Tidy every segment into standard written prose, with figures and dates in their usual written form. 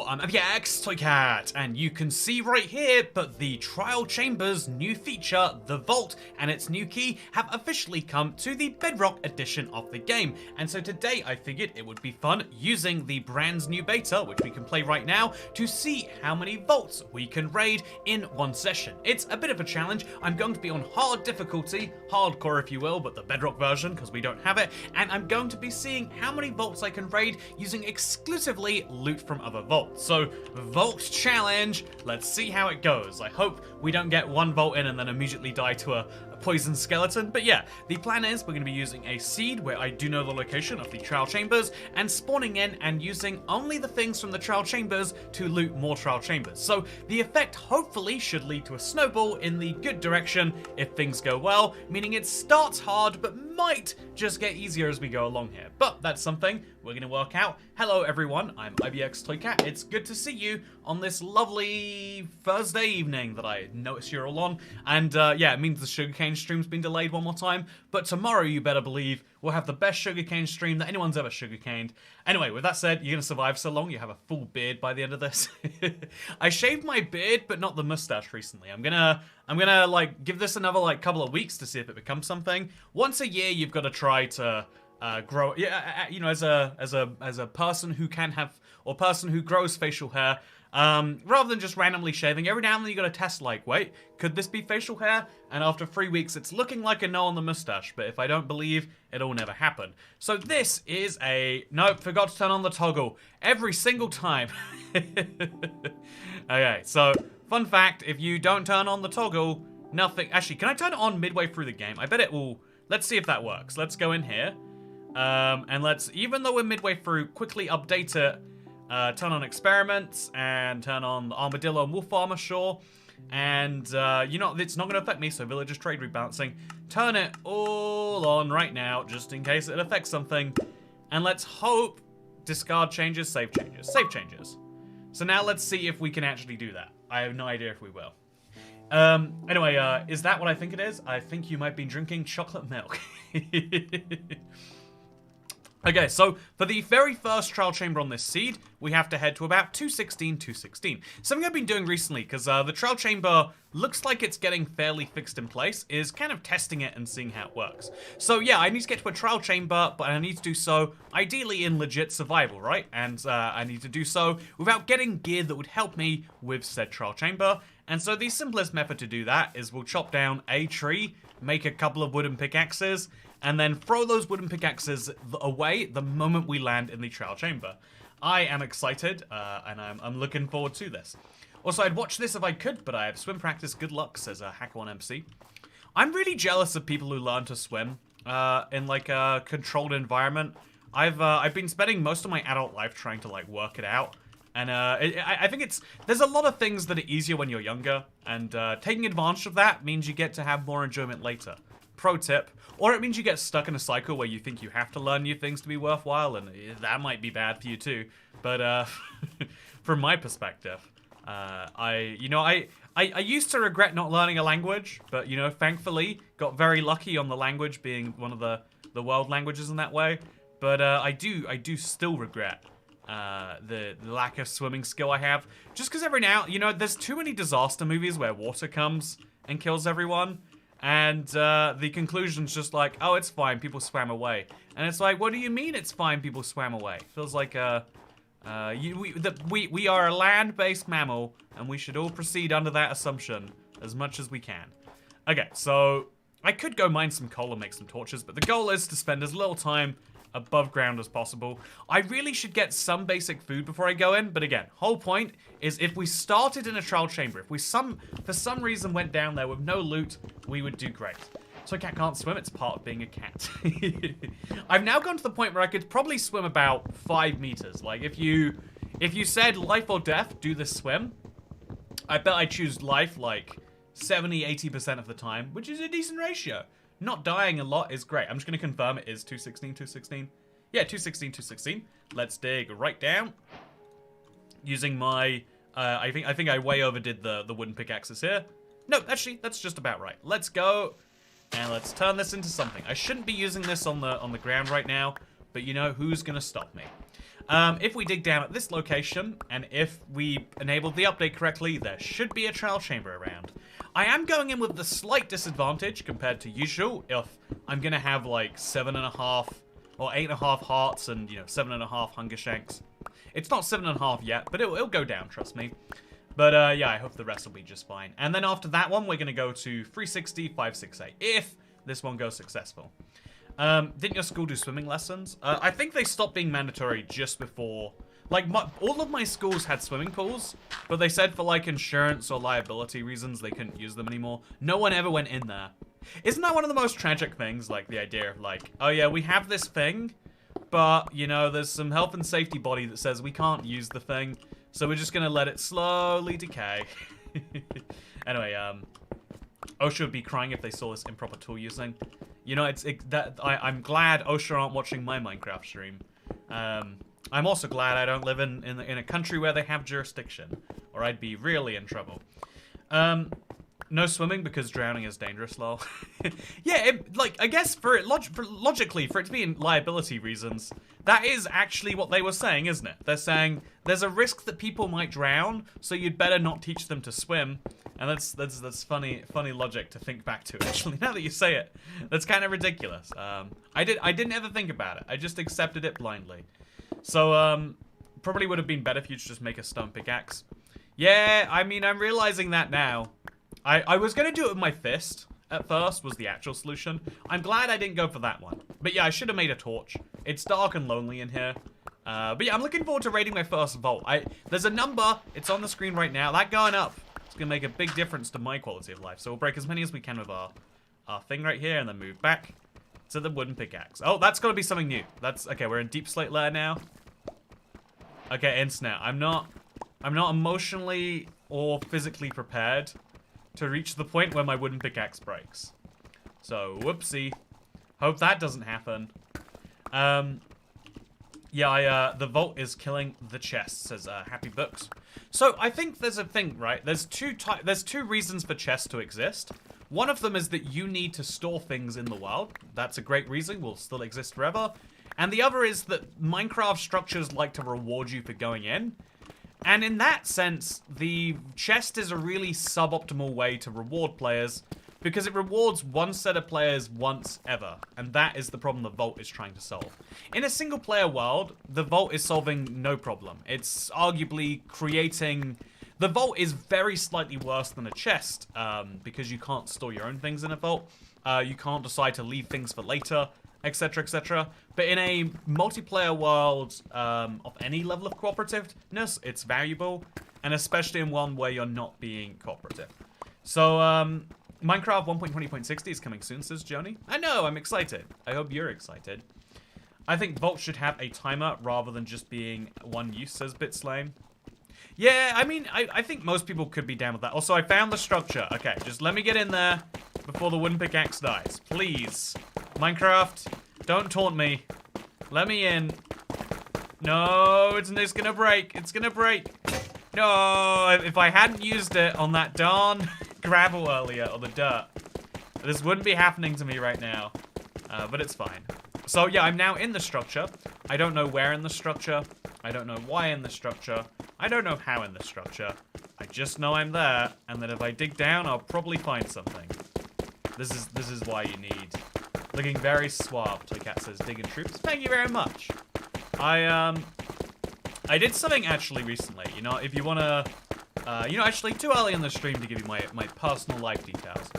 I'm ibxtoycat, and you can see right here, but the Trial Chamber's new feature, the Vault, and its new key have officially come to the Bedrock edition of the game. And so today I figured it would be fun using the brand new beta, which we can play right now, to see how many vaults we can raid in one session. It's a bit of a challenge. I'm going to be on hard difficulty, hardcore if you will, but the Bedrock version because we don't have it, and I'm going to be seeing how many vaults I can raid using exclusively loot from other vaults. So, Vault Challenge, let's see how it goes. I hope we don't get one vault in and then immediately die to a poison skeleton. But yeah, the plan is we're going to be using a seed where I do know the location of the trial chambers and spawning in and using only the things from the trial chambers to loot more trial chambers. So the effect hopefully should lead to a snowball in the good direction if things go well, meaning it starts hard but might just get easier as we go along here. But that's something we're going to work out. Hello everyone, I'm ibxtoycat. It's good to see you on this lovely Thursday evening that I noticed you're all on. And yeah, it means the sugarcane stream's been delayed one more time, but tomorrow you better believe we'll have the best sugarcane stream that anyone's ever sugarcaned. Anyway, with that said, you're gonna survive so long, you have a full beard by the end of this. I shaved my beard, but not the mustache recently. I'm gonna like give this another like couple of weeks to see if it becomes something. Once a year, you've got to try to grow, you know, as a person who can have, or person who grows facial hair, rather than just randomly shaving. Every now and then you gotta test, like, wait, could this be facial hair? And after 3 weeks, it's looking like a no on the mustache, but if I don't believe, it'll never happen. So this is a, nope, forgot to turn on the toggle every single time. Okay, so, fun fact, if you don't turn on the toggle, nothing, actually, can I turn it on midway through the game? I bet it will, let's see if that works. Let's go in here, and let's, even though we're midway through, quickly update it. Turn on experiments and turn on the armadillo and wolf armor, sure. And you know, it's not going to affect me, so villagers trade rebalancing. Turn it all on right now, just in case it affects something. And let's hope discard changes, save changes, save changes. So now let's see if we can actually do that. I have no idea if we will. Anyway, is that what I think it is? I think you might be drinking chocolate milk. Okay, so for the very first trial chamber on this seed, we have to head to about 216, 216. Something I've been doing recently, because the trial chamber looks like it's getting fairly fixed in place, is kind of testing it and seeing how it works. So yeah, I need to get to a trial chamber, but I need to do so ideally in legit survival, right? And I need to do so without getting gear that would help me with said trial chamber. And so the simplest method to do that is we'll chop down a tree, make a couple of wooden pickaxes, and then throw those wooden pickaxes away the moment we land in the trial chamber. I am excited, and I'm looking forward to this. Also, I'd watch this if I could, but I have swim practice. Good luck, says Hack1MC. I'm really jealous of people who learn to swim in like a controlled environment. I've been spending most of my adult life trying to like work it out. And I think there's a lot of things that are easier when you're younger, and taking advantage of that means you get to have more enjoyment later. Pro tip. Or it means you get stuck in a cycle where you think you have to learn new things to be worthwhile, and that might be bad for you too. But from my perspective, I used to regret not learning a language, but you know, thankfully got very lucky on the language being one of the world languages in that way. But I do still regret the lack of swimming skill I have, just because every now, you know, there's too many disaster movies where water comes and kills everyone. And the conclusion's just like, oh, it's fine, people swam away. And it's like, what do you mean it's fine, people swam away? Feels like we are a land-based mammal, and we should all proceed under that assumption as much as we can. Okay, so I could go mine some coal and make some torches, but the goal is to spend as little time above ground as possible. I really should get some basic food before I go in, but again, whole point is if we started in a trial chamber, if we for some reason went down there with no loot, we would do great. So a cat can't swim, it's part of being a cat. I've now gone to the point where I could probably swim about 5 meters. Like if you said life or death, do this swim, I bet I choose life like 70-80% of the time, which is a decent ratio. Not dying a lot is great. I'm just going to confirm it is 216, 216. Yeah, 216, 216. Let's dig right down. Using my, I think I way overdid the wooden pickaxes here. No, actually, that's just about right. Let's go, and let's turn this into something. I shouldn't be using this on the ground right now, but you know, who's gonna stop me? If we dig down at this location, and if we enabled the update correctly, there should be a trial chamber around. I am going in with the slight disadvantage compared to usual if I'm gonna have like 7.5 or 8.5 hearts and, you know, 7.5 hunger shanks. It's not 7.5 yet, but it'll go down, trust me. But yeah, I hope the rest will be just fine. And then after that one, we're gonna go to 360, 568, if this one goes successful. Didn't your school do swimming lessons? I think they stopped being mandatory just before. Like, all of my schools had swimming pools, but they said for, like, insurance or liability reasons, they couldn't use them anymore. No one ever went in there. Isn't that one of the most tragic things? Like, the idea of, like, oh yeah, we have this thing, but, you know, there's some health and safety body that says we can't use the thing, so we're just gonna let it slowly decay. Anyway, OSHA would be crying if they saw this improper tool using. You know, I'm glad OSHA aren't watching my Minecraft stream. I'm also glad I don't live in a country where they have jurisdiction, or I'd be really in trouble. No swimming because drowning is dangerous, lol. Yeah, like, I guess logically, for it to be in liability reasons, that is actually what they were saying, isn't it? They're saying there's a risk that people might drown, so you'd better not teach them to swim. And that's funny logic to think back to, actually, now that you say it. That's kind of ridiculous. I didn't ever think about it. I just accepted it blindly. So, probably would have been better if you just make a stone pickaxe. Yeah, I mean, I'm realizing that now. I was gonna do it with my fist at first, was the actual solution. I'm glad I didn't go for that one. But yeah, I should have made a torch. It's dark and lonely in here. But yeah, I'm looking forward to raiding my first vault. There's a number, it's on the screen right now. That going up, it's gonna make a big difference to my quality of life. So we'll break as many as we can with our thing right here and then move back to the wooden pickaxe. Oh, that's gotta be something new. That's, okay, we're in deep slate layer now. Okay, internet, I'm not emotionally or physically prepared to reach the point where my wooden pickaxe breaks. So, whoopsie. Hope that doesn't happen. Yeah, the vault is killing the chest, says Happy Books. So, I think there's a thing, right? There's two reasons for chests to exist. One of them is that you need to store things in the world. That's a great reason, will still exist forever. And the other is that Minecraft structures like to reward you for going in. And in that sense, the chest is a really suboptimal way to reward players because it rewards one set of players once ever. And that is the problem the Vault is trying to solve. In a single player world, the Vault is solving no problem. It's arguably creating... The Vault is very slightly worse than a chest because you can't store your own things in a Vault. You can't decide to leave things for later, etc, etc. But in a multiplayer world of any level of cooperativeness, it's valuable, and especially in one where you're not being cooperative. So, Minecraft 1.20.60 is coming soon, says Joni. I know, I'm excited. I hope you're excited. I think Vault should have a timer rather than just being one use, says Bitslane. Yeah, I mean, I think most people could be down with that. Also, I found the structure. Okay, just let me get in there before the wooden pickaxe dies. Please. Minecraft, don't taunt me. Let me in. No, it's gonna break. It's gonna break. No, if I hadn't used it on that darn gravel earlier, or the dirt, this wouldn't be happening to me right now. But it's fine. So yeah, I'm now in the structure. I don't know where in the structure. I don't know why in the structure. I don't know how in the structure. I just know I'm there, and that if I dig down, I'll probably find something. This is why you need. Looking very suave, Toycat says, digging troops. Thank you very much. I did something actually recently. You know, if you wanna, you know, actually too early in the stream to give you my personal life details.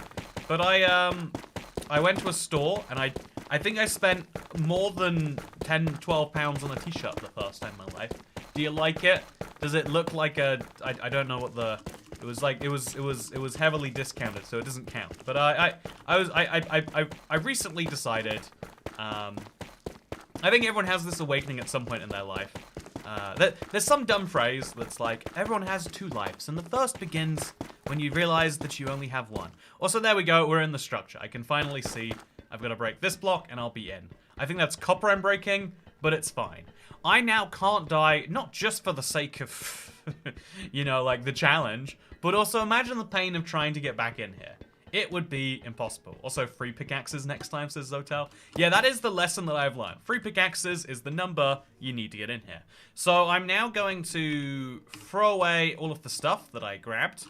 But I went to a store and I think I spent more than 10, 12 pounds on a t-shirt for the first time in my life. Do you like it? Does it look like a, I don't know what the, it was like, it was heavily discounted, so it doesn't count. But I recently decided, I think everyone has this awakening at some point in their life. There's some dumb phrase that's like, everyone has two lives, and the first begins when you realize that you only have one. Also, there we go, we're in the structure. I can finally see, I've got to break this block, and I'll be in. I think that's copper I'm breaking, but it's fine. I now can't die, not just for the sake of, you know, like the challenge, but also imagine the pain of trying to get back in here. it would be impossible. Also, 3 pickaxes next time, says Zotel. Yeah, that is the lesson that I've learned. 3 pickaxes is the number you need to get in here. So I'm now going to throw away all of the stuff that I grabbed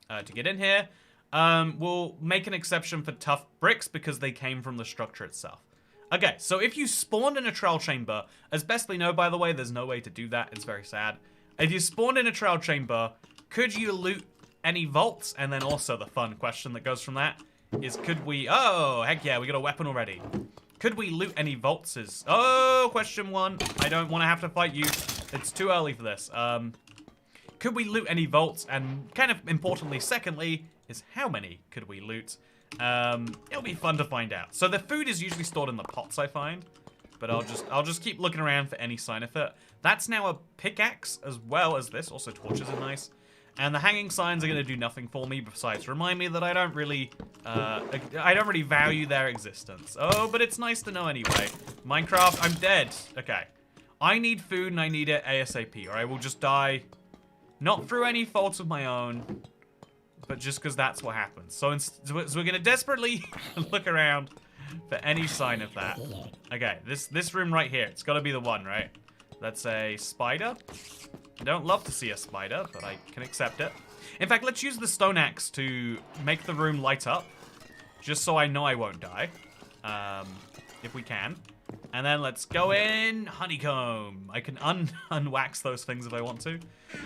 to get in here. We'll make an exception for tough bricks because they came from the structure itself. Okay, so if you spawned in a trial chamber, as best we know, by the way, there's no way to do that. It's very sad. If you spawned in a trial chamber, could you loot any vaults? And then also the fun question that goes from that is, could we... Oh, heck yeah, we got a weapon already. Could we loot any vaults? Oh, question 1. I don't want to have to fight you. It's too early for this. Could we loot any vaults? And kind of importantly, secondly, is how many could we loot? It'll be fun to find out. So the food is usually stored in the pots, I find. But I'll just keep looking around for any sign of it. That's now a pickaxe as well as this. Also, torches are nice. And the hanging signs are going to do nothing for me besides remind me that I don't really value their existence. Oh, but it's nice to know anyway. Minecraft, I'm dead. Okay. I need food and I need it ASAP, or I will just die. Not through any faults of my own, but just because that's what happens. So we're going to desperately look around for any sign of that. Okay, this room right here. It's got to be the one, right? That's a spider. I don't love to see a spider, but I can accept it. In fact, let's use the stone axe to make the room light up, just so I know I won't die, if we can. And then let's go in honeycomb. I can unwax those things if I want to.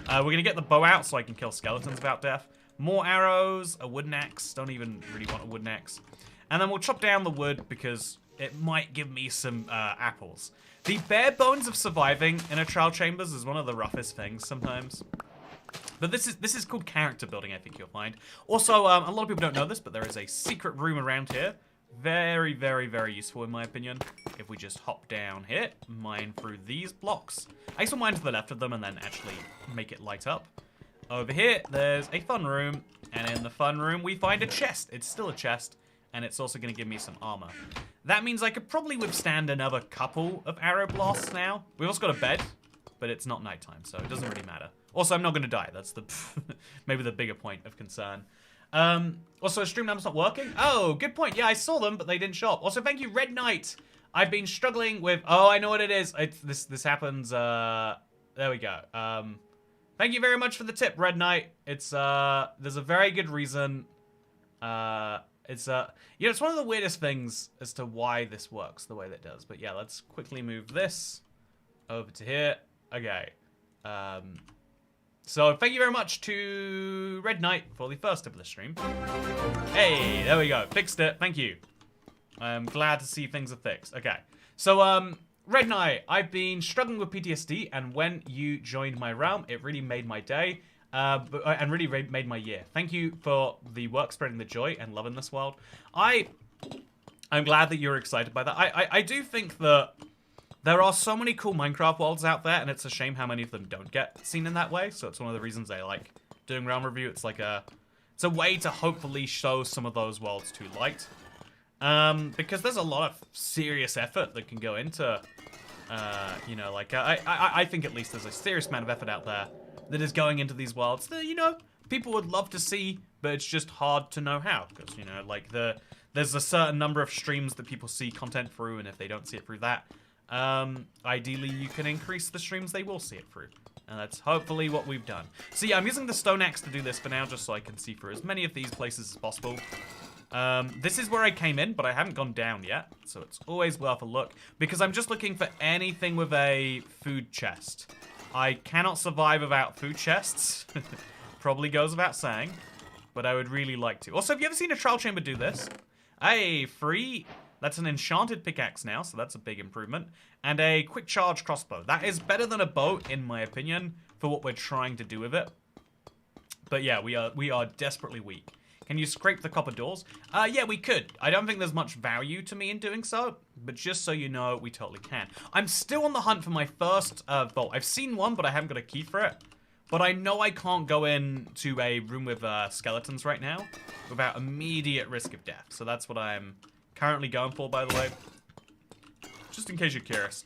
We're gonna get the bow out so I can kill skeletons without death. More arrows, a wooden axe. Don't even really want a wooden axe. And then we'll chop down the wood because it might give me some apples. The bare bones of surviving in a trial chambers is one of the roughest things sometimes. But this is called character building, I think you'll find. Also, a lot of people don't know this, but there is a secret room around here. Very, very, very useful in my opinion. If we just hop down here, mine through these blocks. I used to mine to the left of them and then actually make it light up. Over here, there's a fun room. And in the fun room, we find a chest. It's still a chest. And it's also going to give me some armor. That means I could probably withstand another couple of arrow blasts now. We've also got a bed, but it's not nighttime, so it doesn't really matter. Also, I'm not going to die. That's the maybe the bigger point of concern. Also, stream numbers not working. Oh, good point. Yeah, I saw them, but they didn't show up. Also, thank you, Red Knight. I've been struggling with... Oh, I know what it is. This happens... There we go. Thank you very much for the tip, Red Knight. It's there's a very good reason. It's it's one of the weirdest things as to why this works the way that it does. But yeah, let's quickly move this over to here. Okay. So thank you very much to Red Knight for the first tip of the stream. Hey, there we go. Fixed it. Thank you. I'm glad to see things are fixed. Okay. So Red Knight, I've been struggling with PTSD, and when you joined my realm, it really made my day. And really made my year. Thank you for the work spreading the joy and love in this world. I'm glad that you're excited by that. I do think that there are so many cool Minecraft worlds out there, and it's a shame how many of them don't get seen in that way. So it's one of the reasons I like doing realm review. It's like it's a way to hopefully show some of those worlds to light. Because there's a lot of serious effort that can go into, I think at least there's a serious amount of effort out there that is going into these worlds that, people would love to see, but it's just hard to know how. Because, there's a certain number of streams that people see content through, and if they don't see it through that, ideally you can increase the streams they will see it through. And that's hopefully what we've done. So yeah, I'm using the stone axe to do this for now, just so I can see through as many of these places as possible. This is where I came in, but I haven't gone down yet, so it's always worth a look, because I'm just looking for anything with a food chest. I cannot survive without food chests. Probably goes without saying, but I would really like to. Also, have you ever seen a trial chamber do this? Hey, free. That's an enchanted pickaxe now, so that's a big improvement. And a quick charge crossbow. That is better than a bow, in my opinion, for what we're trying to do with it. But yeah, we are desperately weak. Can you scrape the copper doors? Yeah, we could. I don't think there's much value to me in doing so, but just so you know, we totally can. I'm still on the hunt for my first vault. I've seen one, but I haven't got a key for it. But I know I can't go into a room with skeletons right now without immediate risk of death. So that's what I'm currently going for, by the way. Just in case you're curious.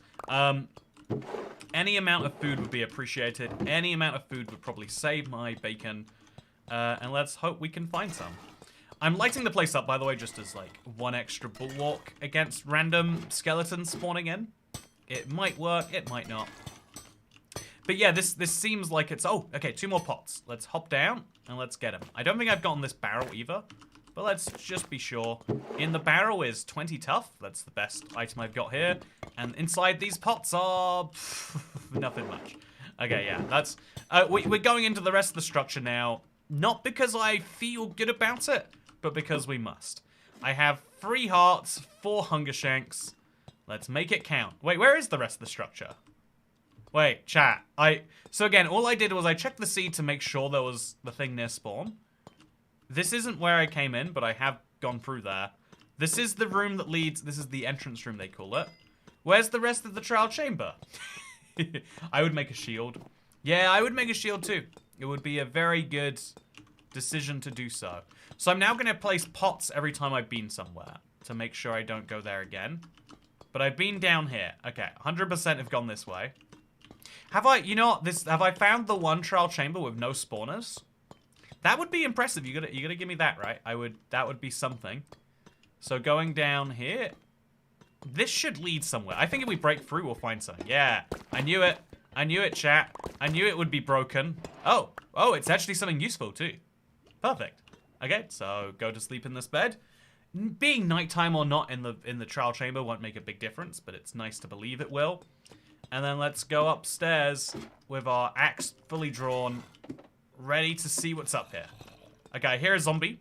Any amount of food would be appreciated. Any amount of food would probably save my bacon. And let's hope we can find some. I'm lighting the place up, by the way, just as, like, one extra bulwark against random skeletons spawning in. It might work, it might not. But yeah, this seems like it's... Oh, okay, 2 more pots. Let's hop down and let's get them. I don't think I've gotten this barrel either, but let's just be sure. In the barrel is 20 tough. That's the best item I've got here. And inside these pots are... nothing much. Okay, yeah, that's... we're going into the rest of the structure now. Not because I feel good about it, but because we must. I have 3 hearts, 4 hunger shanks. Let's make it count. Wait, where is the rest of the structure? Wait, chat. So again, all I did was I checked the seed to make sure there was the thing near spawn. This isn't where I came in, but I have gone through there. This is the room that leads... This is the entrance room, they call it. Where's the rest of the trial chamber? I would make a shield. Yeah, I would make a shield too. It would be a very good decision to do so. So I'm now going to place pots every time I've been somewhere to make sure I don't go there again. But I've been down here. Okay, 100% have gone this way. Have I, you know what, have I found the one trial chamber with no spawners? That would be impressive. You gotta give me that, right? That would be something. So going down here, this should lead somewhere. I think if we break through, we'll find something. Yeah, I knew it. I knew it, chat. I knew it would be broken. Oh, it's actually something useful too. Perfect. Okay, so go to sleep in this bed. Being nighttime or not in the trial chamber won't make a big difference, but it's nice to believe it will. And then let's go upstairs with our axe fully drawn, ready to see what's up here. Okay, I hear a zombie.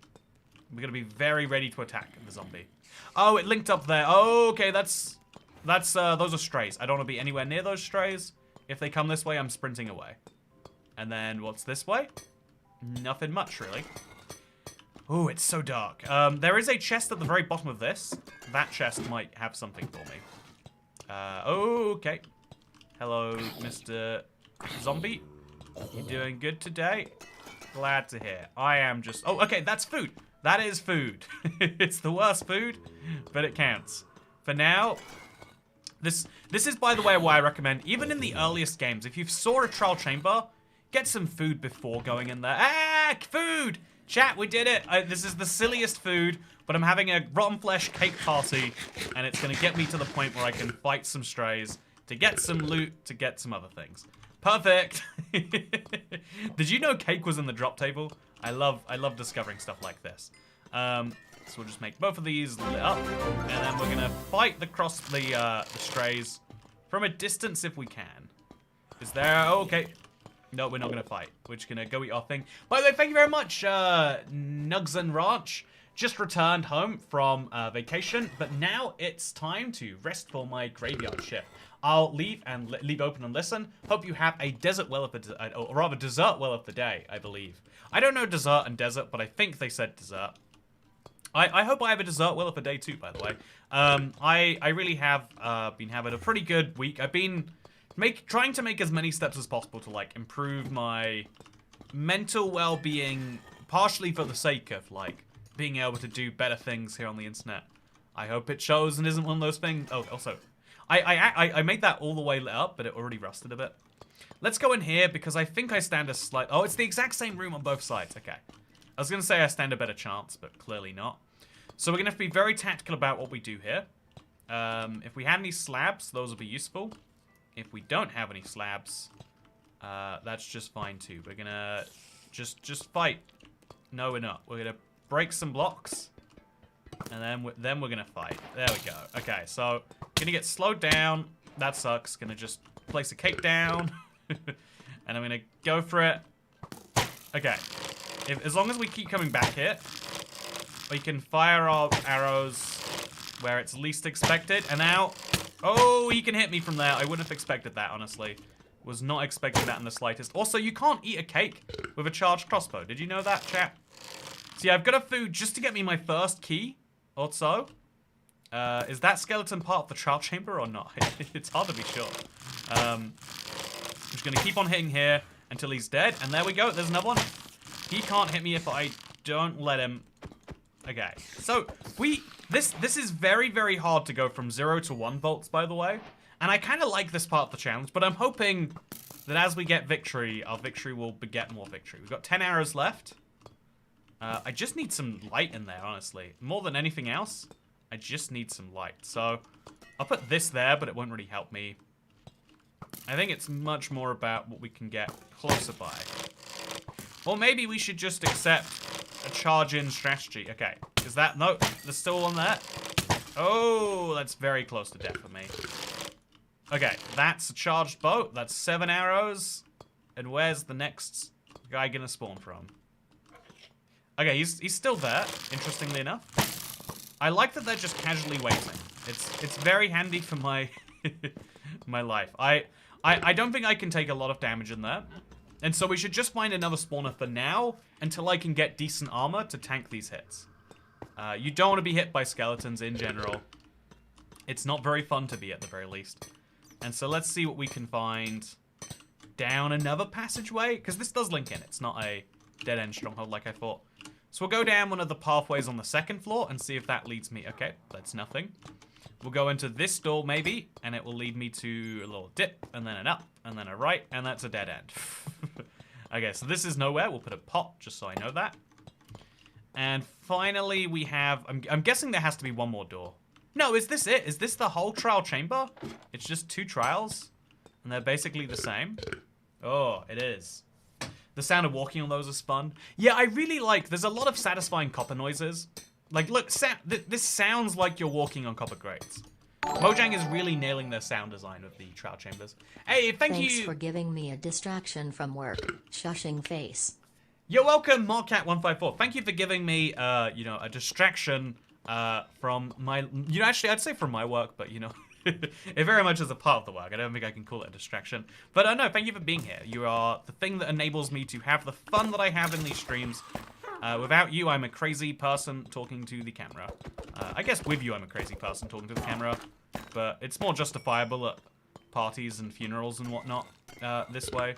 We're gonna be very ready to attack the zombie. Oh, it linked up there. Oh, okay, those are strays. I don't want to be anywhere near those strays. If they come this way, I'm sprinting away. And then what's this way? Nothing much, really. Oh, it's so dark. There is a chest at the very bottom of this. That chest might have something for me. Okay. Hello, Mr. Zombie. You doing good today? Glad to hear. I am just... Oh, okay, that's food. That is food. It's the worst food, but it counts. For now, this is, by the way, why I recommend, even in the earliest games, if you saw a trial chamber, get some food before going in there. Ah, food! Chat, we did it. This is the silliest food, but I'm having a rotten flesh cake party, and it's going to get me to the point where I can fight some strays, to get some loot, to get some other things. Perfect. Did you know cake was in the drop table? I love discovering stuff like this. So we'll just make both of these lit up, and then we're gonna fight the strays from a distance if we can. Is there? Oh, okay. No, we're not gonna fight. We're just gonna go eat our thing. By the way, thank you very much, Nugs and Ranch. Just returned home from vacation, but now it's time to rest for my graveyard shift. I'll leave open and listen. Hope you have a desert well of the, or rather dessert well of the day, I believe. I don't know dessert and desert, but I think they said dessert. I hope I have a dessert well of the day too, by the way. I really have been having a pretty good week. I've been trying to make as many steps as possible to like improve my mental well-being, partially for the sake of like being able to do better things here on the internet. I hope it shows and isn't one of those things. Oh, also, I made that all the way lit up, but it already rusted a bit. Let's go in here because I think I stand a slight... Oh, it's the exact same room on both sides. Okay. I was going to say I stand a better chance, but clearly not. So we're going to have to be very tactical about what we do here. If we had any slabs, those would be useful. If we don't have any slabs, that's just fine too. We're going to just fight. No, we're not. We're going to break some blocks. And then we're going to fight. There we go. Okay, so going to get slowed down. That sucks. Going to just place a cake down. And I'm going to go for it. Okay. As long as we keep coming back here, we can fire our arrows where it's least expected. And now... Oh, he can hit me from there. I wouldn't have expected that, honestly. Was not expecting that in the slightest. Also, you can't eat a cake with a charged crossbow. Did you know that, chat? So yeah, I've got a food just to get me my first key. Also, is that skeleton part of the trial chamber or not? It's hard to be sure. I'm just going to keep on hitting here until he's dead. And there we go. There's another one. He can't hit me if I don't let him. Okay. So, this is very, very hard to go from 0 to 1 volts, by the way. And I kind of like this part of the challenge, but I'm hoping that as we get victory, our victory will beget more victory. We've got 10 arrows left. I just need some light in there, honestly. More than anything else, I just need some light. So I'll put this there, but it won't really help me. I think it's much more about what we can get closer by. Or maybe we should just accept a charge-in strategy. Okay, is that... No, there's still one there. Oh, that's very close to death for me. Okay, that's a charged boat. That's 7 arrows. And where's the next guy gonna spawn from? Okay, he's still there, interestingly enough. I like that they're just casually waiting. It's very handy for my my life. I don't think I can take a lot of damage in there. And so we should just find another spawner for now until I can get decent armor to tank these hits. You don't want to be hit by skeletons in general. It's not very fun to be at the very least. And so let's see what we can find down another passageway. Because this does link in. It's not a dead-end stronghold like I thought. So we'll go down one of the pathways on the second floor and see if that leads me. Okay, that's nothing. We'll go into this door maybe, and it will lead me to a little dip, and then an up, and then a right, and that's a dead end. Okay, so this is nowhere. We'll put a pot, just so I know that. And finally we have... I'm guessing there has to be one more door. No, is this it? Is this the whole trial chamber? It's just 2 trials, and they're basically the same. Oh, it is. The sound of walking on those is fun. Yeah, I really like... There's a lot of satisfying copper noises. Like, look, this sounds like you're walking on copper grates. Mojang is really nailing their sound design of the trial chambers. Hey, thanks you... Thanks for giving me a distraction from work. Shushing face. You're welcome, Markcat154. Thank you for giving me, you know, a distraction from my... You know, actually, I'd say from my work, but, you know... It very much is a part of the work. I don't think I can call it a distraction. But no, thank you for being here. You are the thing that enables me to have the fun that I have in these streams. Without you, I'm a crazy person talking to the camera. I guess with you, I'm a crazy person talking to the camera. But it's more justifiable at parties and funerals and whatnot this way.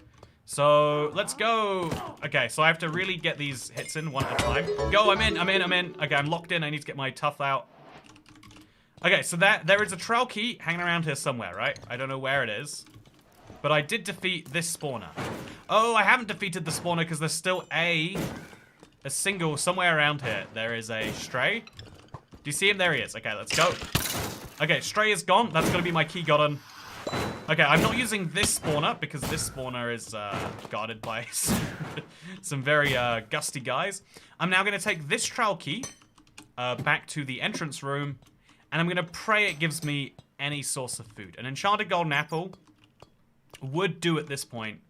So, let's go. Okay, so I have to really get these hits in one at a time. Go, I'm in. Okay, I'm locked in. I need to get my tough out. Okay, so there is a trial key hanging around here somewhere, right? I don't know where it is. But I did defeat this spawner. Oh, I haven't defeated the spawner because there's still a single somewhere around here. There is a stray. Do you see him? There he is. Okay, let's go. Okay, stray is gone. That's going to be my key gotten. Okay, I'm not using this spawner because this spawner is guarded by some very gusty guys. I'm now going to take this trial key back to the entrance room. And I'm going to pray it gives me any source of food. An enchanted golden apple would do at this point.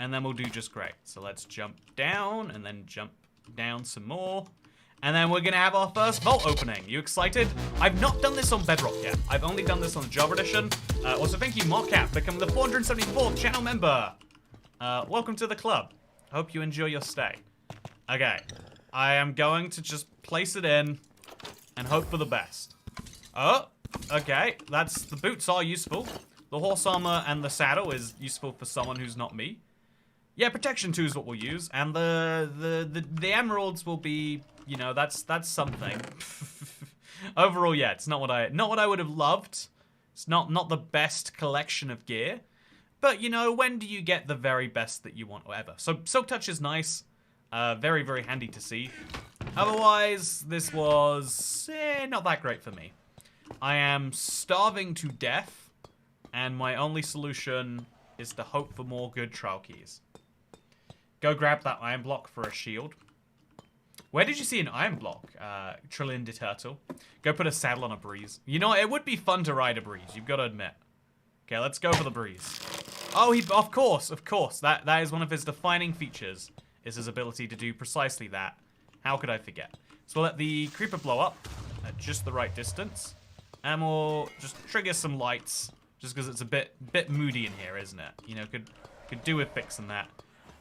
And then we'll do just great. So let's jump down and then jump down some more. And then we're going to have our first vault opening. You excited? I've not done this on Bedrock yet. I've only done this on the Java edition. Also, thank you, Markcat, for becoming the 474th channel member. Welcome to the club. I hope you enjoy your stay. Okay. I am going to just place it in and hope for the best. Oh, okay. The boots are useful. The horse armor and the saddle is useful for someone who's not me. Yeah, protection 2 is what we'll use, and the emeralds will be, you know, that's something. Overall, yeah, it's not what I would have loved. It's not the best collection of gear, but you know, when do you get the very best that you want or ever? So Silk Touch is nice, very very handy to see. Otherwise, this was not that great for me. I am starving to death, and my only solution is to hope for more good trial keys. Go grab that iron block for a shield. Where did you see an iron block? Trillion de Turtle. Go put a saddle on a breeze. You know, it would be fun to ride a breeze, you've got to admit. Okay, let's go for the breeze. Oh, of course. That is one of his defining features, is his ability to do precisely that. How could I forget? So we'll let the creeper blow up at just the right distance. And we'll just trigger some lights, just because it's a bit moody in here, isn't it? You know, could do with fixing that.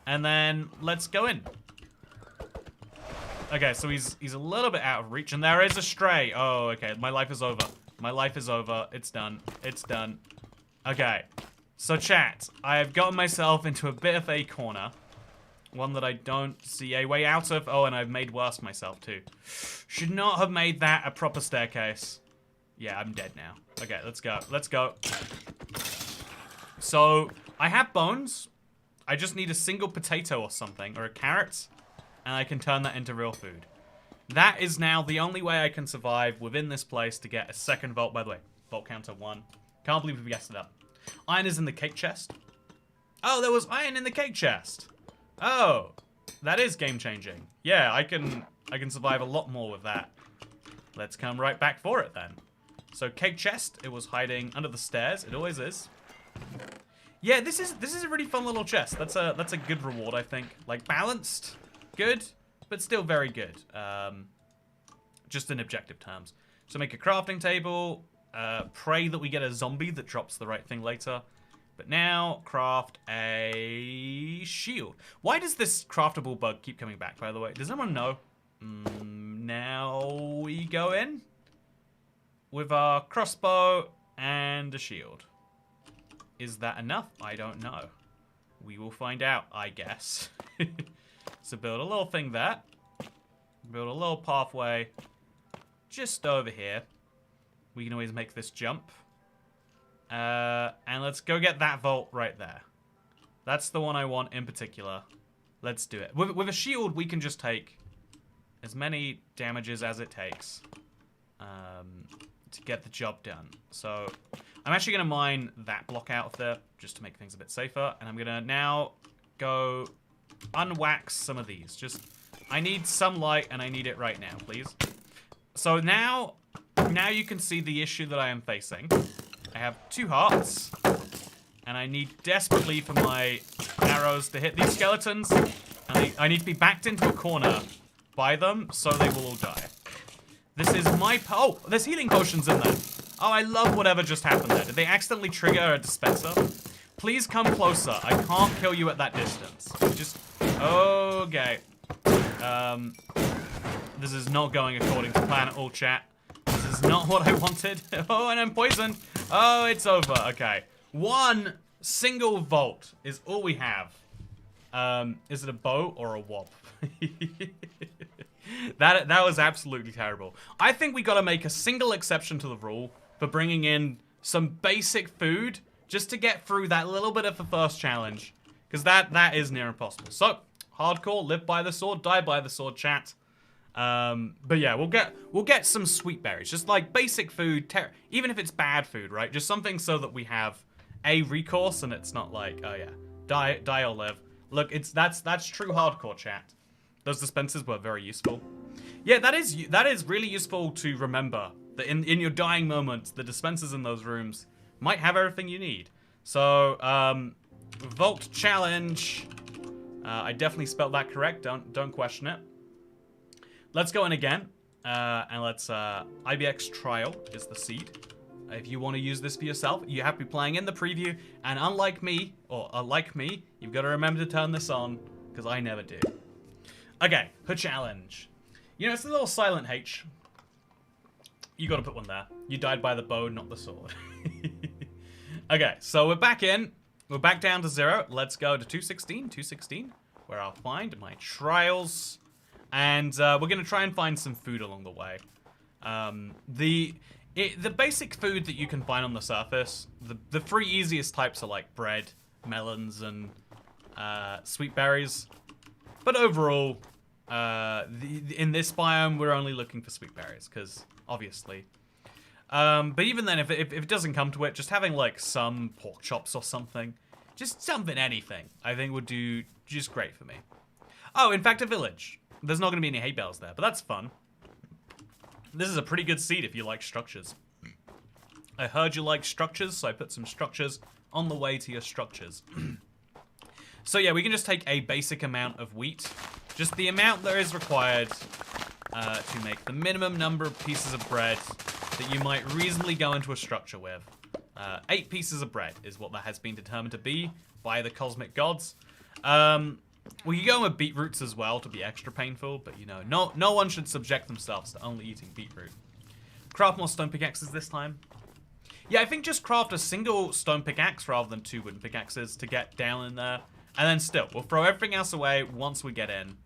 And then let's go in. Okay, so he's a little bit out of reach, and there is a stray. Oh, okay, my life is over. My life is over. It's done. It's done. Okay, so chat, I have gotten myself into a bit of a corner. One that I don't see a way out of. Oh, and I've made worse myself too. Should not have made that a proper staircase. Yeah, I'm dead now. Okay, let's go. Let's go. So, I have bones. I just need a single potato or something, or a carrot. and I can turn that into real food. That is now the only way I can survive within this place to get a second vault. By the way, vault counter 1. Can't believe we guessed it up. Iron is in the cake chest. Oh, there was iron in the cake chest. Oh, that is game changing. Yeah, I can survive a lot more with that. Let's come right back for it then. So cake chest, it was hiding under the stairs. It always is. Yeah, this is a really fun little chest. That's a good reward, I think. Like balanced, good, but still very good. Just in objective terms. So make a crafting table. Pray that we get a zombie that drops the right thing later. But now, craft a shield. Why does this craftable bug keep coming back, by the way? Does anyone know? Now we go in with our crossbow and a shield. Is that enough? I don't know. We will find out, I guess. So build a little thing there. Build a little pathway just over here. We can always make this jump. And let's go get that vault right there. That's the one I want in particular. Let's do it. With a shield, we can just take as many damages as it takes to get the job done. So I'm actually going to mine that block out of there just to make things a bit safer. And I'm going to now go unwax some of these. Just, I need some light and I need it right now, please. So now you can see the issue that I am facing. I have 2 hearts, and I need desperately for my arrows to hit these skeletons, and I need to be backed into a corner by them, so they will all die. This is my... Oh, there's healing potions in there. Oh, I love whatever just happened there. Did they accidentally trigger a dispenser? Please come closer. I can't kill you at that distance. Just... Okay. This is not going according to plan at all, chat. This is not what I wanted. Oh, and I'm poisoned. Oh, it's over. Okay. 1 single vault is all we have. Is it a bow or a wop? That was absolutely terrible. I think we gotta make a single exception to the rule for bringing in some basic food just to get through that little bit of the first challenge. Because that is near impossible. So, hardcore, live by the sword, die by the sword, chat. But yeah, we'll get some sweet berries, just like basic food, even if it's bad food, right? Just something so that we have a recourse and it's not like, oh yeah, die or live. Look, that's true hardcore, chat. Those dispensers were very useful. Yeah, that is really useful to remember that in your dying moments, the dispensers in those rooms might have everything you need. So, Vault challenge. I definitely spelled that correct. Don't question it. Let's go in again, and let's, IBX trial is the seed. If you want to use this for yourself, you have to be playing in the preview, and unlike me, or like me, you've got to remember to turn this on, because I never do. Okay, her challenge. You know, it's a little silent H. You got to put one there. You died by the bow, not the sword. Okay, so we're back in. We're back down to 0. Let's go to 216, where I'll find my trials. And we're going to try and find some food along the way. The basic food that you can find on the surface, the 3 easiest types are like bread, melons, and sweet berries. But overall, in this biome, we're only looking for sweet berries, because obviously. But even then, if it doesn't come to it, just having like some pork chops or something, just something, anything, I think would do just great for me. Oh, in fact, a village. There's not going to be any hay bales there, but that's fun. This is a pretty good seed if you like structures. I heard you like structures, so I put some structures on the way to your structures. So yeah, we can just take a basic amount of wheat. Just the amount that is required to make the minimum number of pieces of bread that you might reasonably go into a structure with. 8 pieces of bread is what that has been determined to be by the cosmic gods. We can go with beetroots as well to be extra painful, but you know, no one should subject themselves to only eating beetroot. Craft more stone pickaxes this time. Yeah, I think just craft a single stone pickaxe rather than 2 wooden pickaxes to get down in there. And then still, we'll throw everything else away once we get in.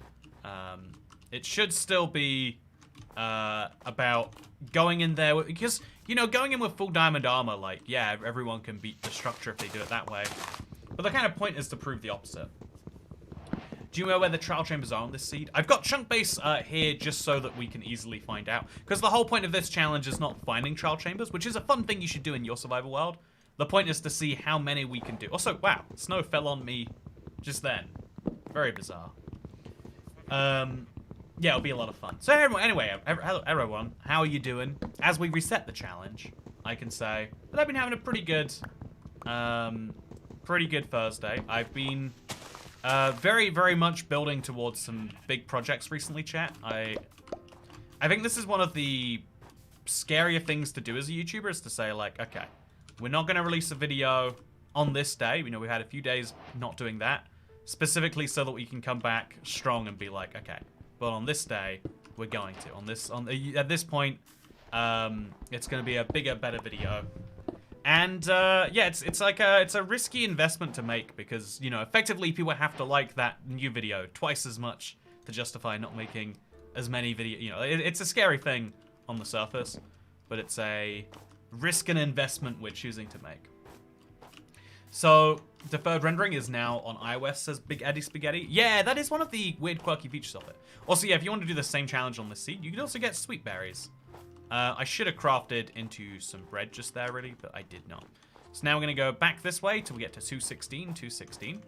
It should still be about going in there, because, you know, going in with full diamond armor, like, yeah, everyone can beat the structure if they do it that way. But the kind of point is to prove the opposite. Do you know where the trial chambers are on this seed? I've got chunk base here just so that we can easily find out. Because the whole point of this challenge is not finding trial chambers, which is a fun thing you should do in your survival world. The point is to see how many we can do. Also, wow, snow fell on me just then. Very bizarre. Yeah, it'll be a lot of fun. So anyway, hello everyone, how are you doing? As we reset the challenge, I can say that I've been having a pretty good Thursday. I've been very, very much building towards some big projects recently, chat. I think this is one of the scarier things to do as a YouTuber, is to say, like, okay, we're not going to release a video on this day. You know, we've had a few days not doing that, specifically so that we can come back strong and be like, okay, but on this day, we're going to. At this point, it's going to be a bigger, better video. And yeah, it's a risky investment to make because, you know, effectively people have to like that new video twice as much to justify not making as many videos. You know, it's a scary thing on the surface, but it's a risk and investment we're choosing to make. So deferred rendering is now on iOS, says Big Eddie Spaghetti. Yeah, that is one of the weird quirky features of it. Also, yeah, if you want to do the same challenge on the seed, you can also get sweet berries. I should have crafted into some bread just there, really, but I did not. So now we're going to go back this way till we get to 216.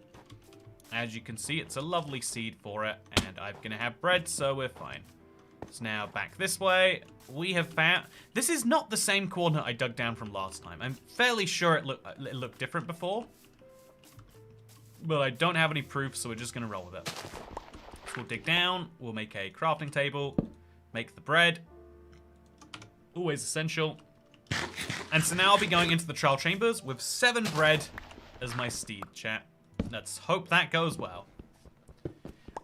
As you can see, it's a lovely seed for it, and I'm going to have bread, so we're fine. So now back this way, we have found... This is not the same coordinate I dug down from last time. I'm fairly sure it looked different before, but I don't have any proof, so we're just going to roll with it. So we'll dig down, we'll make a crafting table, make the bread. Always essential. And so now I'll be going into the trial chambers with 7 bread as my steed, chat. Let's hope that goes well.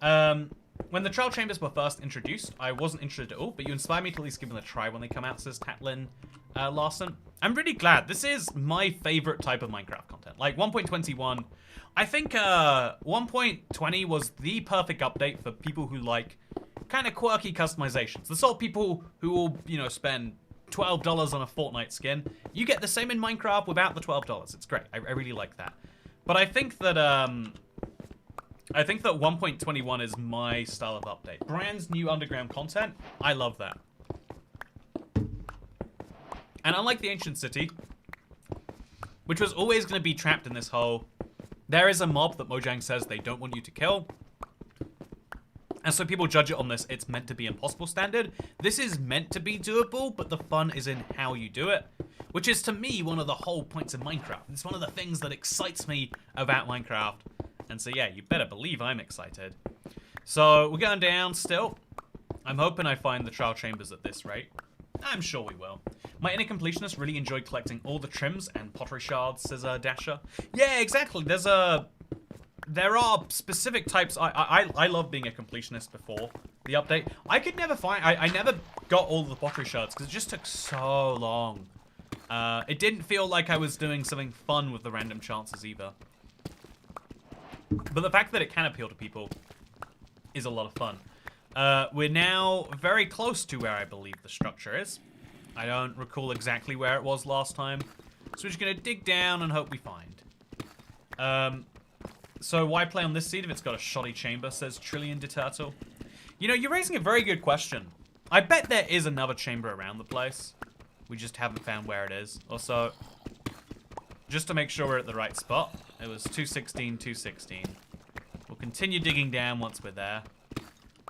When the trial chambers were first introduced, I wasn't interested at all, but you inspired me to at least give them a try when they come out, says Tatlin Larson. I'm really glad. This is my favorite type of Minecraft content. Like 1.21, I think 1.20 was the perfect update for people who like kind of quirky customizations. The sort of people who will, you know, spend $12 on a Fortnite skin. You get the same in Minecraft without the $12. It's great. I really like that. But I think that 1.21 is my style of update. Brand new underground content. I love that. And unlike the ancient city, which was always going to be trapped in this hole, there is a mob that Mojang says they don't want you to kill. And so people judge it on this, it's meant to be impossible standard. This is meant to be doable, but the fun is in how you do it, which is to me one of the whole points of Minecraft. It's one of the things that excites me about Minecraft. And so yeah, you better believe I'm excited. So we're going down still. I'm hoping I find the trial chambers at this rate. I'm sure we will. My inner completionist really enjoyed collecting all the trims and pottery shards, says Dasher. Yeah, exactly. There are specific types. I love being a completionist before the update. I could never find... I never got all the pottery shards because it just took so long. It didn't feel like I was doing something fun with the random chances either. But the fact that it can appeal to people is a lot of fun. We're now very close to where I believe the structure is. I don't recall exactly where it was last time. So we're just going to dig down and hope we find. So why play on this seed if it's got a shoddy chamber, says Trillion de Turtle. You know, you're raising a very good question. I bet there is another chamber around the place. We just haven't found where it is. Also, just to make sure we're at the right spot, it was 216. We'll continue digging down once we're there,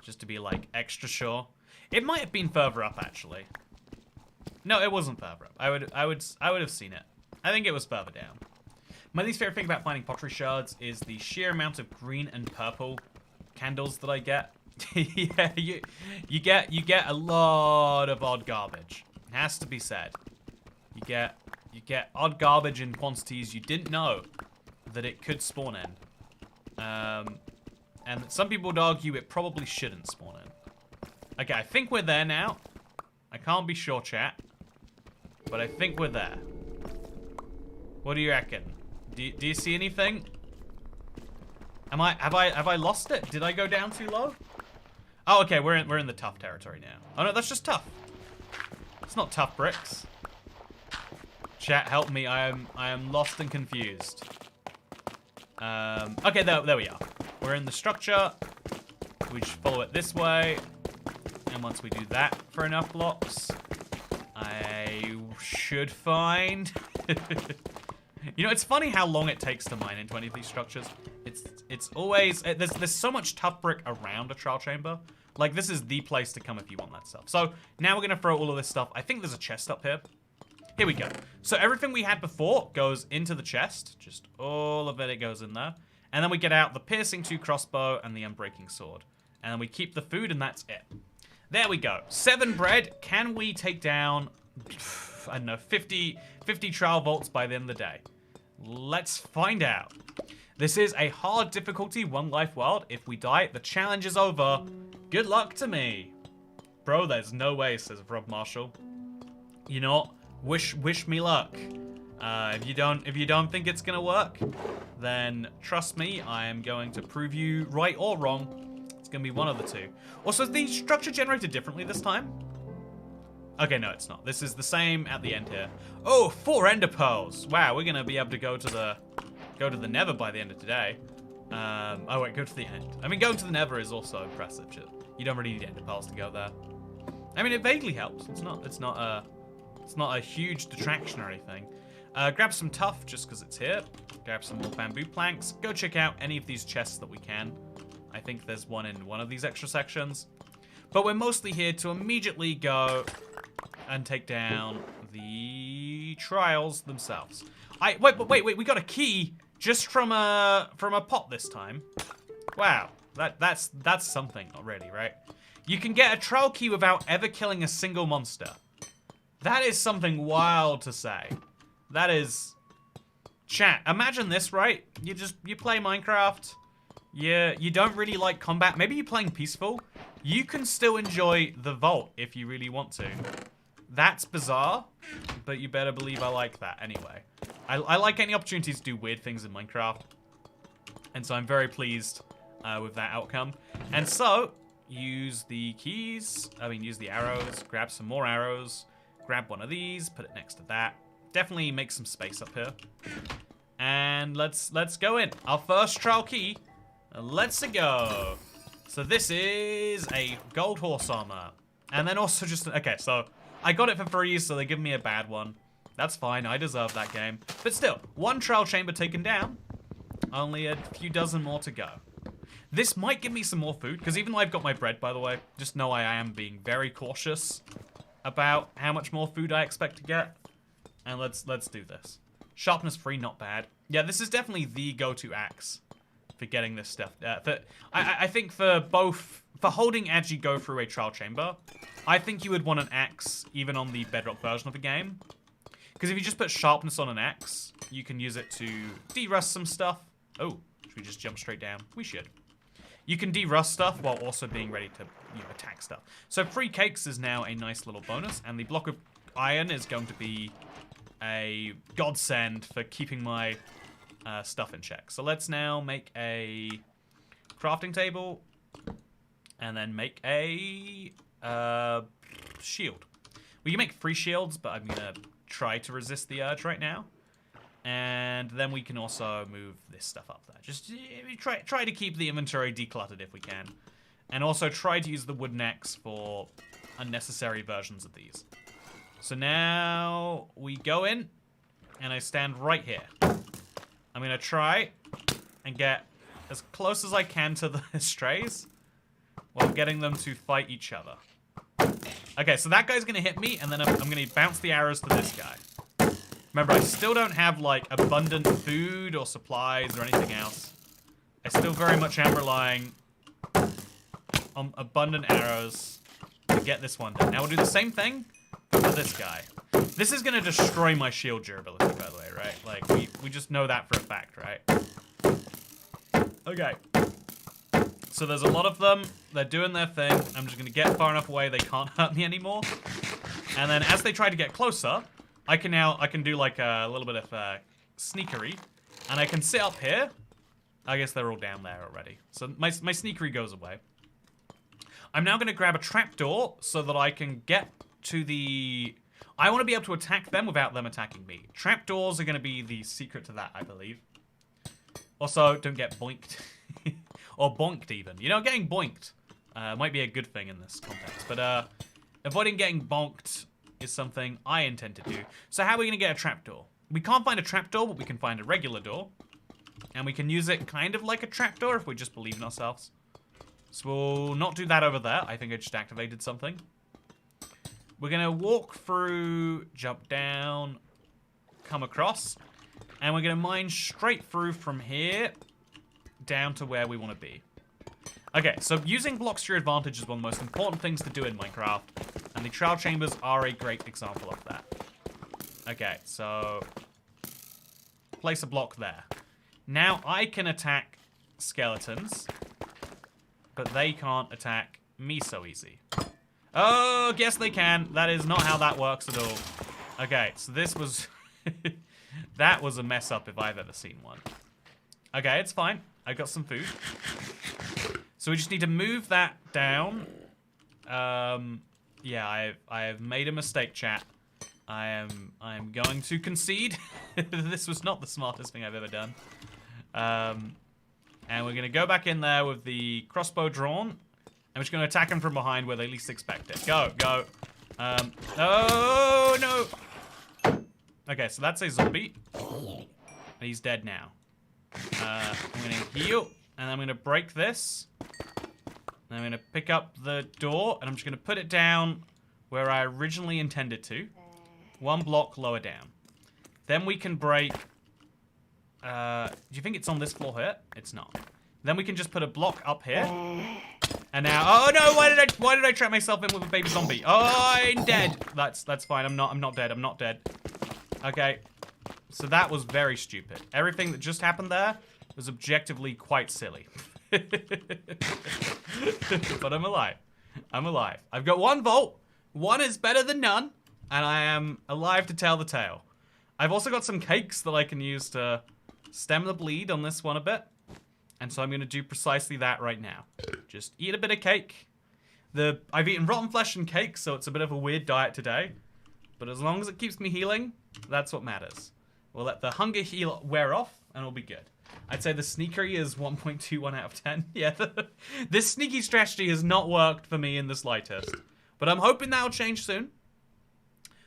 just to be like extra sure. It might have been further up actually. No, it wasn't further up. I would have seen it. I think it was further down. My least favorite thing about finding pottery shards is the sheer amount of green and purple candles that I get. Yeah, you get a lot of odd garbage. It has to be said. You get odd garbage in quantities you didn't know that it could spawn in. And some people would argue it probably shouldn't spawn in. Okay, I think we're there now. I can't be sure, chat. But I think we're there. What do you reckon? Do you see anything? Have I lost it? Did I go down too low? Oh, okay, we're in the tough territory now. Oh no, that's just tough. It's not tough bricks. Chat, help me. I am lost and confused. Okay, there we are. we're in the structure. We just follow it this way. And once we do that for enough blocks, I should find... You know, it's funny how long it takes to mine into any of these structures. It's always... There's so much tough brick around a trial chamber. Like, this is the place to come if you want that stuff. So, now we're going to throw all of this stuff. I think there's a chest up here. Here we go. So, everything we had before goes into the chest. Just all of it goes in there. And then we get out the piercing 2 crossbow and the unbreaking sword. And then we keep the food, and that's it. There we go. 7 bread. Can we take down, I don't know, 50 trial vaults by the end of the day? Let's find out. This is a hard difficulty 1 life world. If we die, the challenge is over. Good luck to me. Bro, there's no way, says Rob Marshall. You know what? Wish me luck. If you don't think it's gonna work, then trust me, I am going to prove you right or wrong. It's gonna be one of the two. Also, is the structure generated differently this time? Okay, no, it's not. This is the same at the end here. Oh, 4 ender pearls. Wow, we're gonna be able to go to the Nether by the end of today. Oh wait, go to the end. I mean, going to the Nether is also impressive. You don't really need ender pearls to go there. I mean, it vaguely helps. It's not a huge detraction or anything. Grab some tuff just because it's here. Grab some more bamboo planks. Go check out any of these chests that we can. I think there's one in one of these extra sections. But we're mostly here to immediately go and take down the trials themselves. Wait, we got a key just from a pot this time. Wow, that's something already, right? You can get a trial key without ever killing a single monster. That is something wild to say. That is... Chat, imagine this, right? You play Minecraft. You don't really like combat. Maybe you're playing peaceful. You can still enjoy the vault if you really want to. That's bizarre, but you better believe I like that anyway. I like any opportunities to do weird things in Minecraft. And so I'm very pleased with that outcome. And so, use the keys. Use the arrows. Grab some more arrows. Grab one of these. Put it next to that. Definitely make some space up here. And let's go in. Our first trial key. Let's go. So this is a gold horse armor. And then also just... Okay, so I got it for free, so they give me a bad one. That's fine. I deserve that game. But still, 1 trial chamber taken down. Only a few dozen more to go. This might give me some more food, because even though I've got my bread, by the way, just know I am being very cautious about how much more food I expect to get. And let's do this. Sharpness 3, not bad. Yeah, this is definitely the go-to axe for getting this stuff. I think for holding as you go through a trial chamber, I think you would want an axe even on the bedrock version of the game. Because if you just put sharpness on an axe, you can use it to de-rust some stuff. Oh, should we just jump straight down? We should. You can de-rust stuff while also being ready to attack stuff. So 3 cakes is now a nice little bonus, and the block of iron is going to be a godsend for keeping my stuff in check. So let's now make a crafting table and then make a shield. We can make 3 shields, but I'm gonna try to resist the urge right now. And then we can also move this stuff up there. Just try to keep the inventory decluttered if we can. And also try to use the wooden axe for unnecessary versions of these. So now we go in, and I stand right here. I'm gonna try and get as close as I can to the strays while getting them to fight each other. Okay, so that guy's gonna hit me, and then I'm gonna bounce the arrows to this guy. Remember, I still don't have, like, abundant food or supplies or anything else. I still very much am relying on abundant arrows to get this one done. Now we'll do the same thing for this guy. This is gonna destroy my shield durability, by the way, right? Like, we just know that for a fact, right? Okay. So there's a lot of them. They're doing their thing. I'm just gonna get far enough away they can't hurt me anymore. And then as they try to get closer, I can do like a little bit of sneakery, and I can sit up here. I guess they're all down there already. So my sneakery goes away. I'm now gonna grab a trapdoor so that I can get to the... I want to be able to attack them without them attacking me. Trapdoors are gonna be the secret to that, I believe. Also, don't get boinked. Or bonked even. You know, getting boinked might be a good thing in this context. But avoiding getting bonked is something I intend to do. So how are we going to get a trapdoor? We can't find a trapdoor, but we can find a regular door. And we can use it kind of like a trapdoor if we just believe in ourselves. So we'll not do that over there. I think I just activated something. We're going to walk through, jump down, come across. And we're going to mine straight through from here down to where we want to be. Okay, so using blocks to your advantage is one of the most important things to do in Minecraft. And the trial chambers are a great example of that. Okay, so place a block there. Now I can attack skeletons, but they can't attack me so easy. Oh, guess they can. That is not how that works at all. Okay, so this was... that was a mess up if I've ever seen one. Okay, it's fine. I got some food. So we just need to move that down. Yeah, I have made a mistake, chat. I am going to concede. This was not the smartest thing I've ever done. And we're going to go back in there with the crossbow drawn. And we're just going to attack them from behind where they least expect it. Go, go. Oh, no. Okay, so that's a zombie. And he's dead now. I'm going to heal. And I'm going to break this. And I'm going to pick up the door. And I'm just going to put it down where I originally intended to. One block lower down. Then we can break... do you think it's on this floor here? It's not. Then we can just put a block up here. And now... Oh, no! Why did I trap myself in with a baby zombie? Oh, I'm dead. That's fine. I'm not dead. I'm not dead. Okay. So that was very stupid. Everything that just happened there was objectively quite silly. But I'm alive. I'm alive. I've got one vault. One is better than none. And I am alive to tell the tale. I've also got some cakes that I can use to stem the bleed on this one a bit. And so I'm going to do precisely that right now. Just eat a bit of cake. I've eaten rotten flesh and cake, so it's a bit of a weird diet today. But as long as it keeps me healing, that's what matters. We'll let the hunger heal wear off, and we'll be good. I'd say the sneakery is 1.21 out of 10. Yeah, this sneaky strategy has not worked for me in the slightest. But I'm hoping that'll change soon.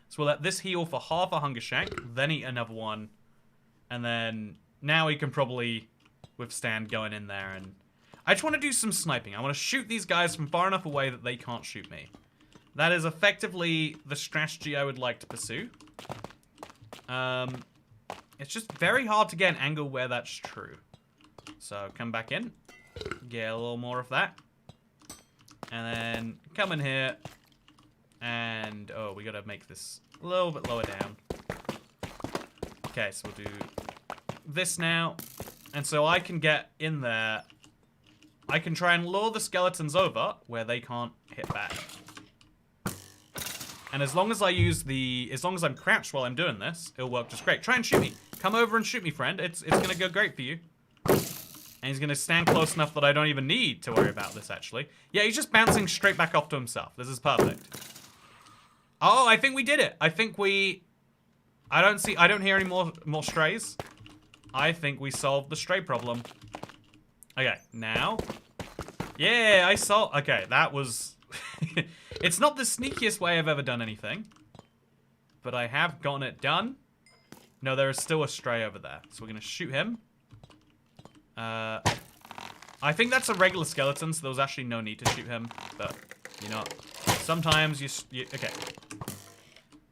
So we'll let this heal for half a hunger shank, then eat another one. And then now we can probably withstand going in there. And I just want to do some sniping. I want to shoot these guys from far enough away that they can't shoot me. That is effectively the strategy I would like to pursue. It's just very hard to get an angle where that's true. So come back in. Get a little more of that. And then come in here. And, oh, we gotta make this a little bit lower down. Okay, so we'll do this now. And so I can get in there. I can try and lure the skeletons over where they can't hit back. And as long as I use as long as I'm crouched while I'm doing this, it'll work just great. Try and shoot me. Come over and shoot me, friend. It's gonna go great for you. And he's gonna stand close enough that I don't even need to worry about this, actually. Yeah, he's just bouncing straight back off to himself. This is perfect. Oh, I think we did it. I think we... I don't hear any more strays. I think we solved the stray problem. Okay, now. Yeah, I solved... Okay, that was... It's not the sneakiest way I've ever done anything. But I have gotten it done. No, there is still a stray over there. So we're going to shoot him. I think that's a regular skeleton, so there was actually no need to shoot him. But, you know, sometimes you okay.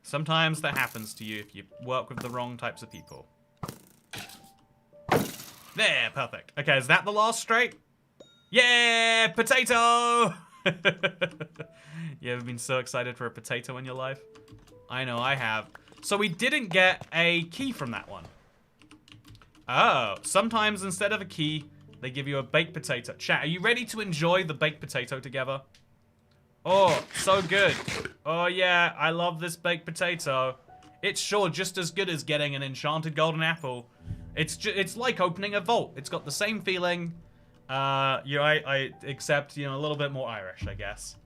Sometimes that happens to you if you work with the wrong types of people. There, perfect. Okay, is that the last stray? Yeah, potato! You ever been so excited for a potato in your life? I know I have. So we didn't get a key from that one. Oh, sometimes instead of a key, they give you a baked potato. Chat, are you ready to enjoy the baked potato together? Oh, so good. Oh yeah, I love this baked potato. It's sure just as good as getting an enchanted golden apple. It's like opening a vault. It's got the same feeling. I accept, a little bit more Irish, I guess.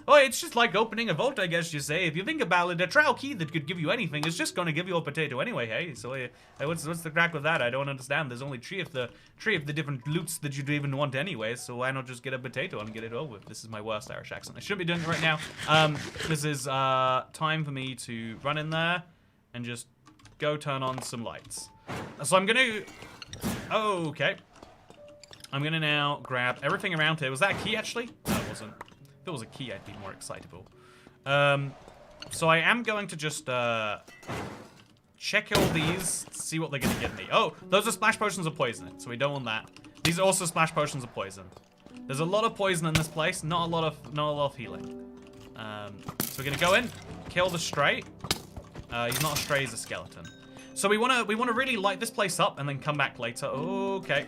Oh, it's just like opening a vault, I guess you say. If you think about it, a trial key that could give you anything is just gonna give you a potato anyway, hey? So, what's the crack with that? I don't understand. There's only three of the different loots that you'd even want anyway, so why not just get a potato and get it over with? This is my worst Irish accent. I shouldn't be doing it right now. This is time for me to run in there and just go turn on some lights. So I'm gonna... Okay. I'm gonna now grab everything around here. Was that a key, actually? No, it wasn't. If it was a key, I'd be more excitable. So I am going to just check all these, see what they're gonna give me. Oh, those are splash potions of poison, so we don't want that. These are also splash potions of poison. There's a lot of poison in this place, not a lot of healing. So we're gonna go in, kill the stray. He's not a stray, he's a skeleton. So we wanna really light this place up and then come back later. Okay.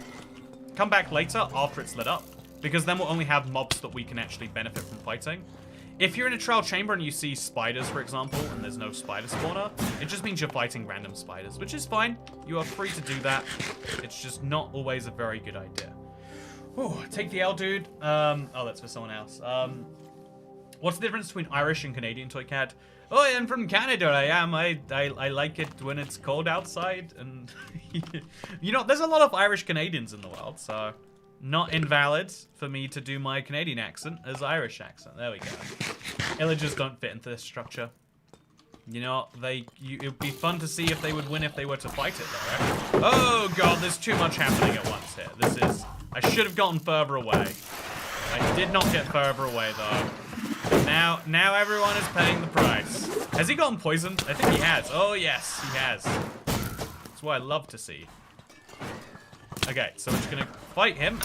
Come back later after it's lit up, because then we'll only have mobs that we can actually benefit from fighting. If you're in a trial chamber and you see spiders, for example, and there's no spider spawner, it just means you're fighting random spiders, which is fine. You are free to do that. It's just not always a very good idea. Ooh, take the L, dude. Oh, that's for someone else. What's the difference between Irish and Canadian toy cat? Oh, I'm from Canada, I am. I like it when it's cold outside, and you know, there's a lot of Irish Canadians in the world, so not invalid for me to do my Canadian accent as Irish accent. There we go. Illagers don't fit into this structure. You know, it'd be fun to see if they would win if they were to fight it, though, right? Oh god, there's too much happening at once here. I should have gotten further away. I did not get further away, though. Now everyone is paying the price. Has he gotten poisoned? I think he has. Oh, yes, he has. That's what I love to see. Okay, so we're just gonna fight him.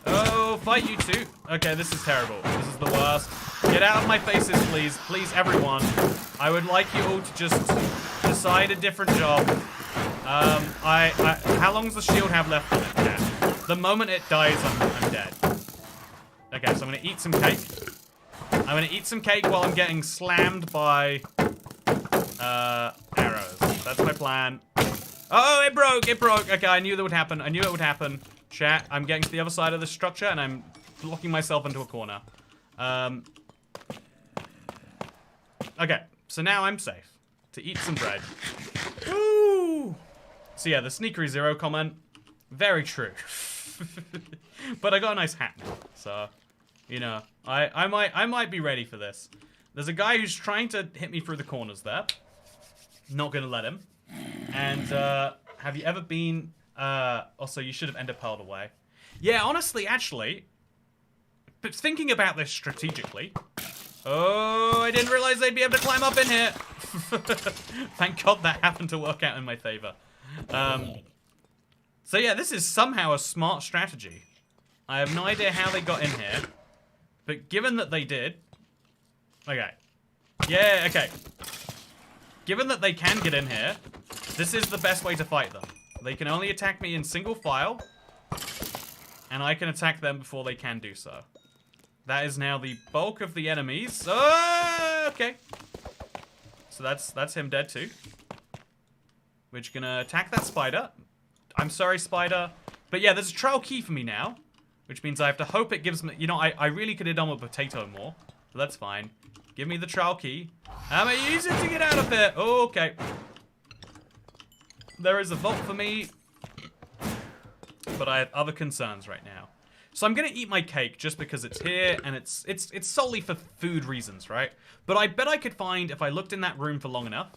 Oh, fight you too. Okay, this is terrible. This is the worst. Get out of my faces, please. Please, everyone. I would like you all to just decide a different job. How long does the shield have left on it? Yeah. The moment it dies, I'm dead. Okay, so I'm gonna eat some cake. I'm gonna eat some cake while I'm getting slammed by arrows. That's my plan. Oh, it broke, it broke. Okay, I knew that would happen. I knew it would happen. Chat, I'm getting to the other side of the structure and I'm locking myself into a corner. Okay, so now I'm safe to eat some bread. Woo! So yeah, the Sneakery Zero comment, very true. But I got a nice hat now, so you know, I might be ready for this. There's a guy who's trying to hit me through the corners there. Not gonna let him. And have you ever been? Also, you should have ender pearled away. Yeah, honestly, actually, but thinking about this strategically. Oh, I didn't realize they'd be able to climb up in here. Thank God that happened to work out in my favor. So yeah, this is somehow a smart strategy. I have no idea how they got in here, but given that they did, okay, yeah, okay. Given that they can get in here, this is the best way to fight them. They can only attack me in single file, and I can attack them before they can do so. That is now the bulk of the enemies. Oh, okay. So that's him dead too. We're just gonna attack that spider. I'm sorry, spider. But yeah, there's a trial key for me now, which means I have to hope it gives me... You know, I really could have done with potato more, but that's fine. Give me the trial key. I'm gonna use it to get out of here. Oh, okay. There is a vault for me, but I have other concerns right now. So I'm gonna eat my cake just because it's here, and it's solely for food reasons, right? But I bet I could find, if I looked in that room for long enough...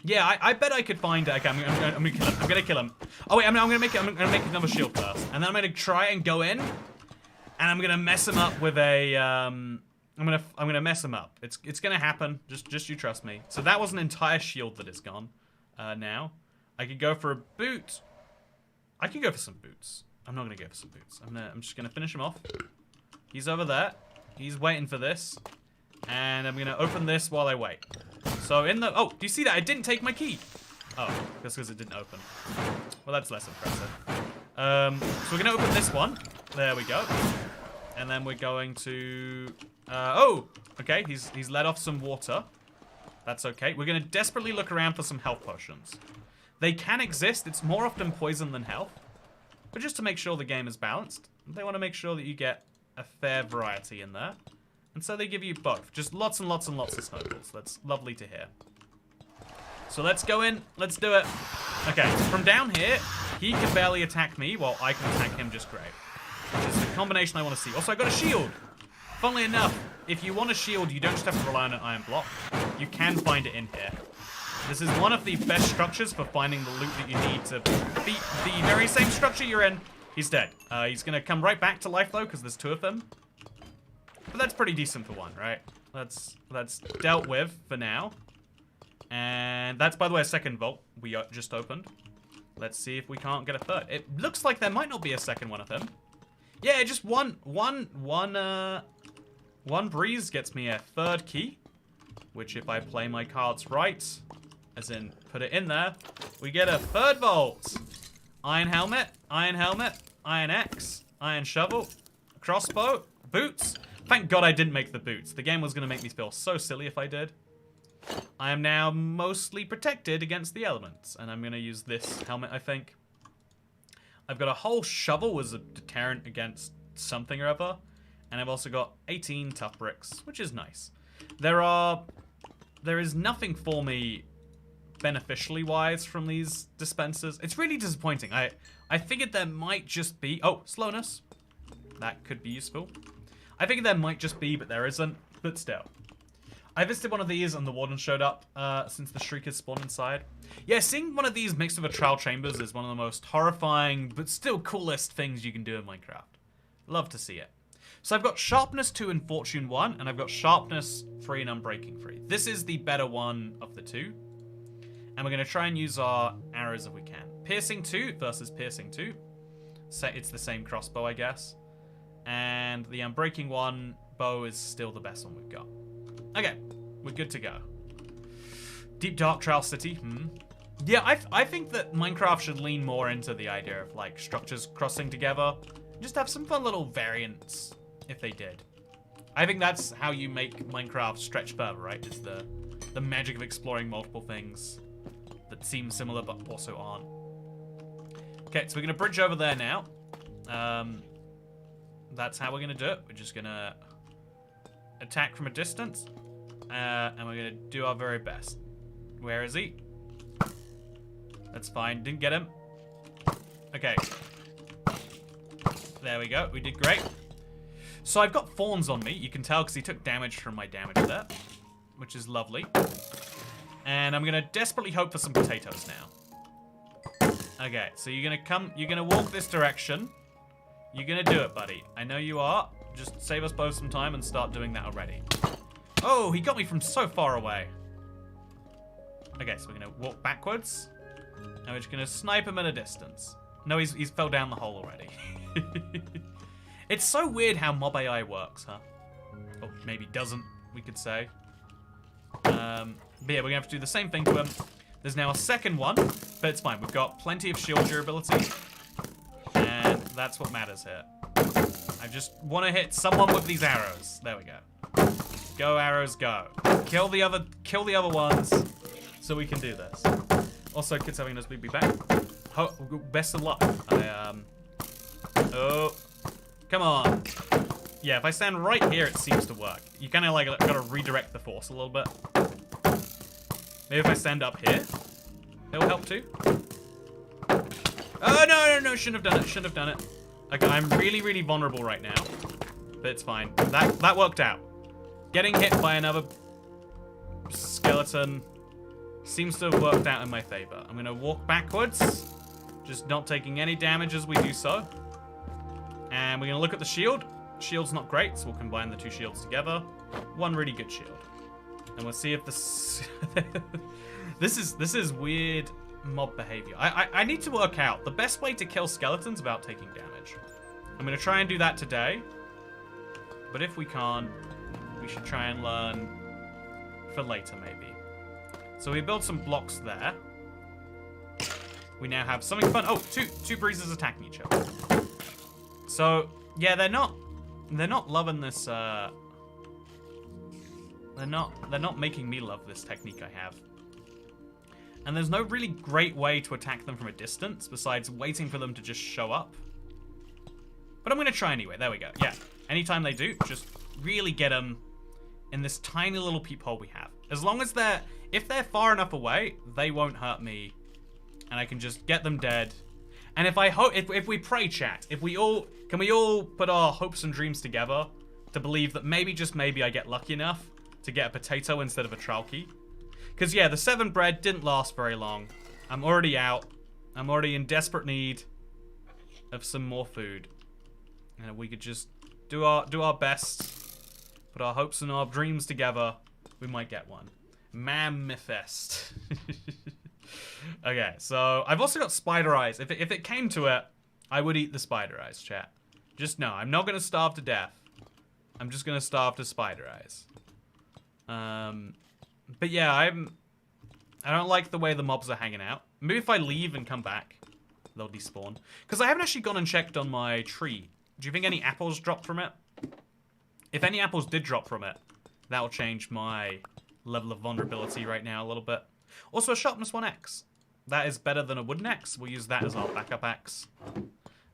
Yeah, I bet I could find... Okay, I'm gonna kill him. I'm gonna kill him. Oh wait, I'm gonna make another shield first, and then I'm gonna try and go in, and I'm gonna mess him up with a I'm gonna mess him up. It's gonna happen. Just you trust me. So that was an entire shield that is gone. Now I could go for a boot. I could go for some boots. I'm not gonna go for some boots. I'm just gonna finish him off. He's over there. He's waiting for this, and I'm gonna open this while I wait. So in the... Oh, do you see that? I didn't take my key. Oh, that's because it didn't open. Well, that's less impressive. So we're going to open this one. There we go. And then we're going to... oh, okay. He's let off some water. That's okay. We're going to desperately look around for some health potions. They can exist. It's more often poison than health. But just to make sure the game is balanced, they want to make sure that you get a fair variety in there. And so they give you both. Just lots and lots and lots of snowballs. That's lovely to hear. So let's go in. Let's do it. Okay, from down here, he can barely attack me while I can attack him just great. Which is the combination I want to see. Also, I got a shield. Funnily enough, if you want a shield, you don't just have to rely on an iron block. You can find it in here. This is one of the best structures for finding the loot that you need to beat the very same structure you're in. He's dead. He's going to come right back to life, though, because there's two of them. But that's pretty decent for one, right? That's dealt with for now. And that's, by the way, a second vault we just opened. Let's see if we can't get a third. It looks like there might not be a second one of them. Yeah, just one breeze gets me a third key. Which, if I play my cards right, as in put it in there, we get a third vault. Iron helmet, iron axe, iron shovel, crossbow, boots. Thank God I didn't make the boots. The game was going to make me feel so silly if I did. I am now mostly protected against the elements, and I'm going to use this helmet, I think. I've got a whole shovel as a deterrent against something or other, and I've also got 18 tough bricks, which is nice. There is nothing for me beneficially wise from these dispensers. It's really disappointing. I figured there might just be... Oh, slowness. That could be useful. I figured there might just be, but there isn't. But still. I visited one of these and the warden showed up since the shriekers spawned inside. Yeah, seeing one of these mixed with a trial chambers is one of the most horrifying but still coolest things you can do in Minecraft. Love to see it. So I've got sharpness 2 and fortune 1, and I've got sharpness 3 and unbreaking 3. This is the better one of the two. And we're going to try and use our arrows if we can. Piercing 2 versus piercing 2. So it's the same crossbow, I guess. And the unbreaking 1 bow is still the best one we've got. Okay, we're good to go. Deep Dark Trial City. Yeah, I think that Minecraft should lean more into the idea of like structures crossing together. Just have some fun little variants if they did. I think that's how you make Minecraft stretch further, right? Is the magic of exploring multiple things that seem similar but also aren't. Okay, so we're gonna bridge over there now. That's how we're gonna do it. We're just gonna attack from a distance, and we're gonna do our very best. Where is he? That's fine. Didn't get him. Okay. There we go. We did great. So I've got thorns on me. You can tell because he took damage from my damage there, which is lovely. And I'm gonna desperately hope for some potatoes now. Okay, so you're gonna come. You're gonna walk this direction. You're gonna do it, buddy. I know you are. Just save us both some time and start doing that already. Oh, he got me from so far away. Okay, so we're gonna walk backwards. And we're just gonna snipe him at a distance. No, he's fell down the hole already. It's so weird how mob AI works, huh? Or maybe doesn't, we could say. But yeah, we're gonna have to do the same thing to him. There's now a second one, but it's fine. We've got plenty of shield durability. And that's what matters here. I just want to hit someone with these arrows. There we go. Go, arrows, go. Kill the other ones so we can do this. Also, kids having us be back. Best of luck. Oh, come on. Yeah, if I stand right here, it seems to work. You kind of like gotta redirect the force a little bit. Maybe if I stand up here, it'll help too. Oh, no, shouldn't have done it. Okay, I'm really vulnerable right now, but it's fine. That worked out. Getting hit by another skeleton seems to have worked out in my favor. I'm gonna walk backwards, just not taking any damage as we do so. And we're gonna look at the shield. Shield's not great, so we'll combine the two shields together. One really good shield. And we'll see if this... this is weird mob behavior. I need to work out the best way to kill skeletons without taking damage. I'm gonna try and do that today. But if we can't, we should try and learn for later, maybe. So we build some blocks there. We now have something fun. Oh, two breezes attacking each other. So yeah, they're not loving this. They're not making me love this technique I have. And there's no really great way to attack them from a distance besides waiting for them to just show up. But I'm gonna try anyway. There we go. Yeah. Anytime they do, just really get them in this tiny little peephole we have. As long as if they're far enough away, they won't hurt me. And I can just get them dead. And if we pray, chat, can we all put our hopes and dreams together to believe that maybe, just maybe, I get lucky enough to get a potato instead of a trial key? Because yeah, the 7 bread didn't last very long. I'm already out. I'm already in desperate need of some more food. And if we could just do our best, put our hopes and our dreams together, we might get one. Manifest. Okay, so I've also got spider eyes. If it came to it, I would eat the spider eyes, chat. Just know, I'm not gonna starve to death. I'm just gonna starve to spider eyes. But yeah, I don't like the way the mobs are hanging out. Maybe if I leave and come back, they'll despawn. Because I haven't actually gone and checked on my tree. Do you think any apples dropped from it? If any apples did drop from it, that'll change my level of vulnerability right now a little bit. Also, a sharpness 1x. That is better than a wooden axe. We'll use that as our backup axe.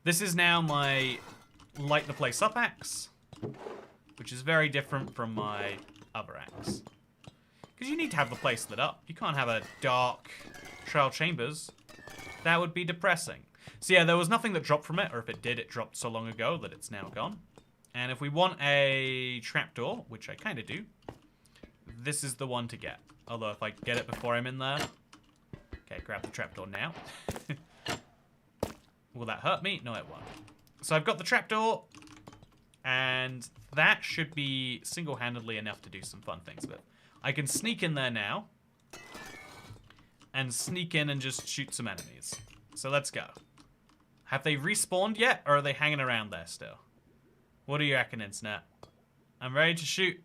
This is now my light the place up axe, which is very different from my other axe. Because you need to have the place lit up. You can't have a dark trial chambers. That would be depressing. So yeah, there was nothing that dropped from it, or if it did, it dropped so long ago that it's now gone. And if we want a trapdoor, which I kind of do, this is the one to get. Although if I get it before I'm in there... Okay, grab the trapdoor now. Will that hurt me? No, it won't. So I've got the trapdoor, and that should be single-handedly enough to do some fun things with. I can sneak in there now, and sneak in and just shoot some enemies. So let's go. Have they respawned yet, or are they hanging around there still? What do you reckon, Internet? I'm ready to shoot.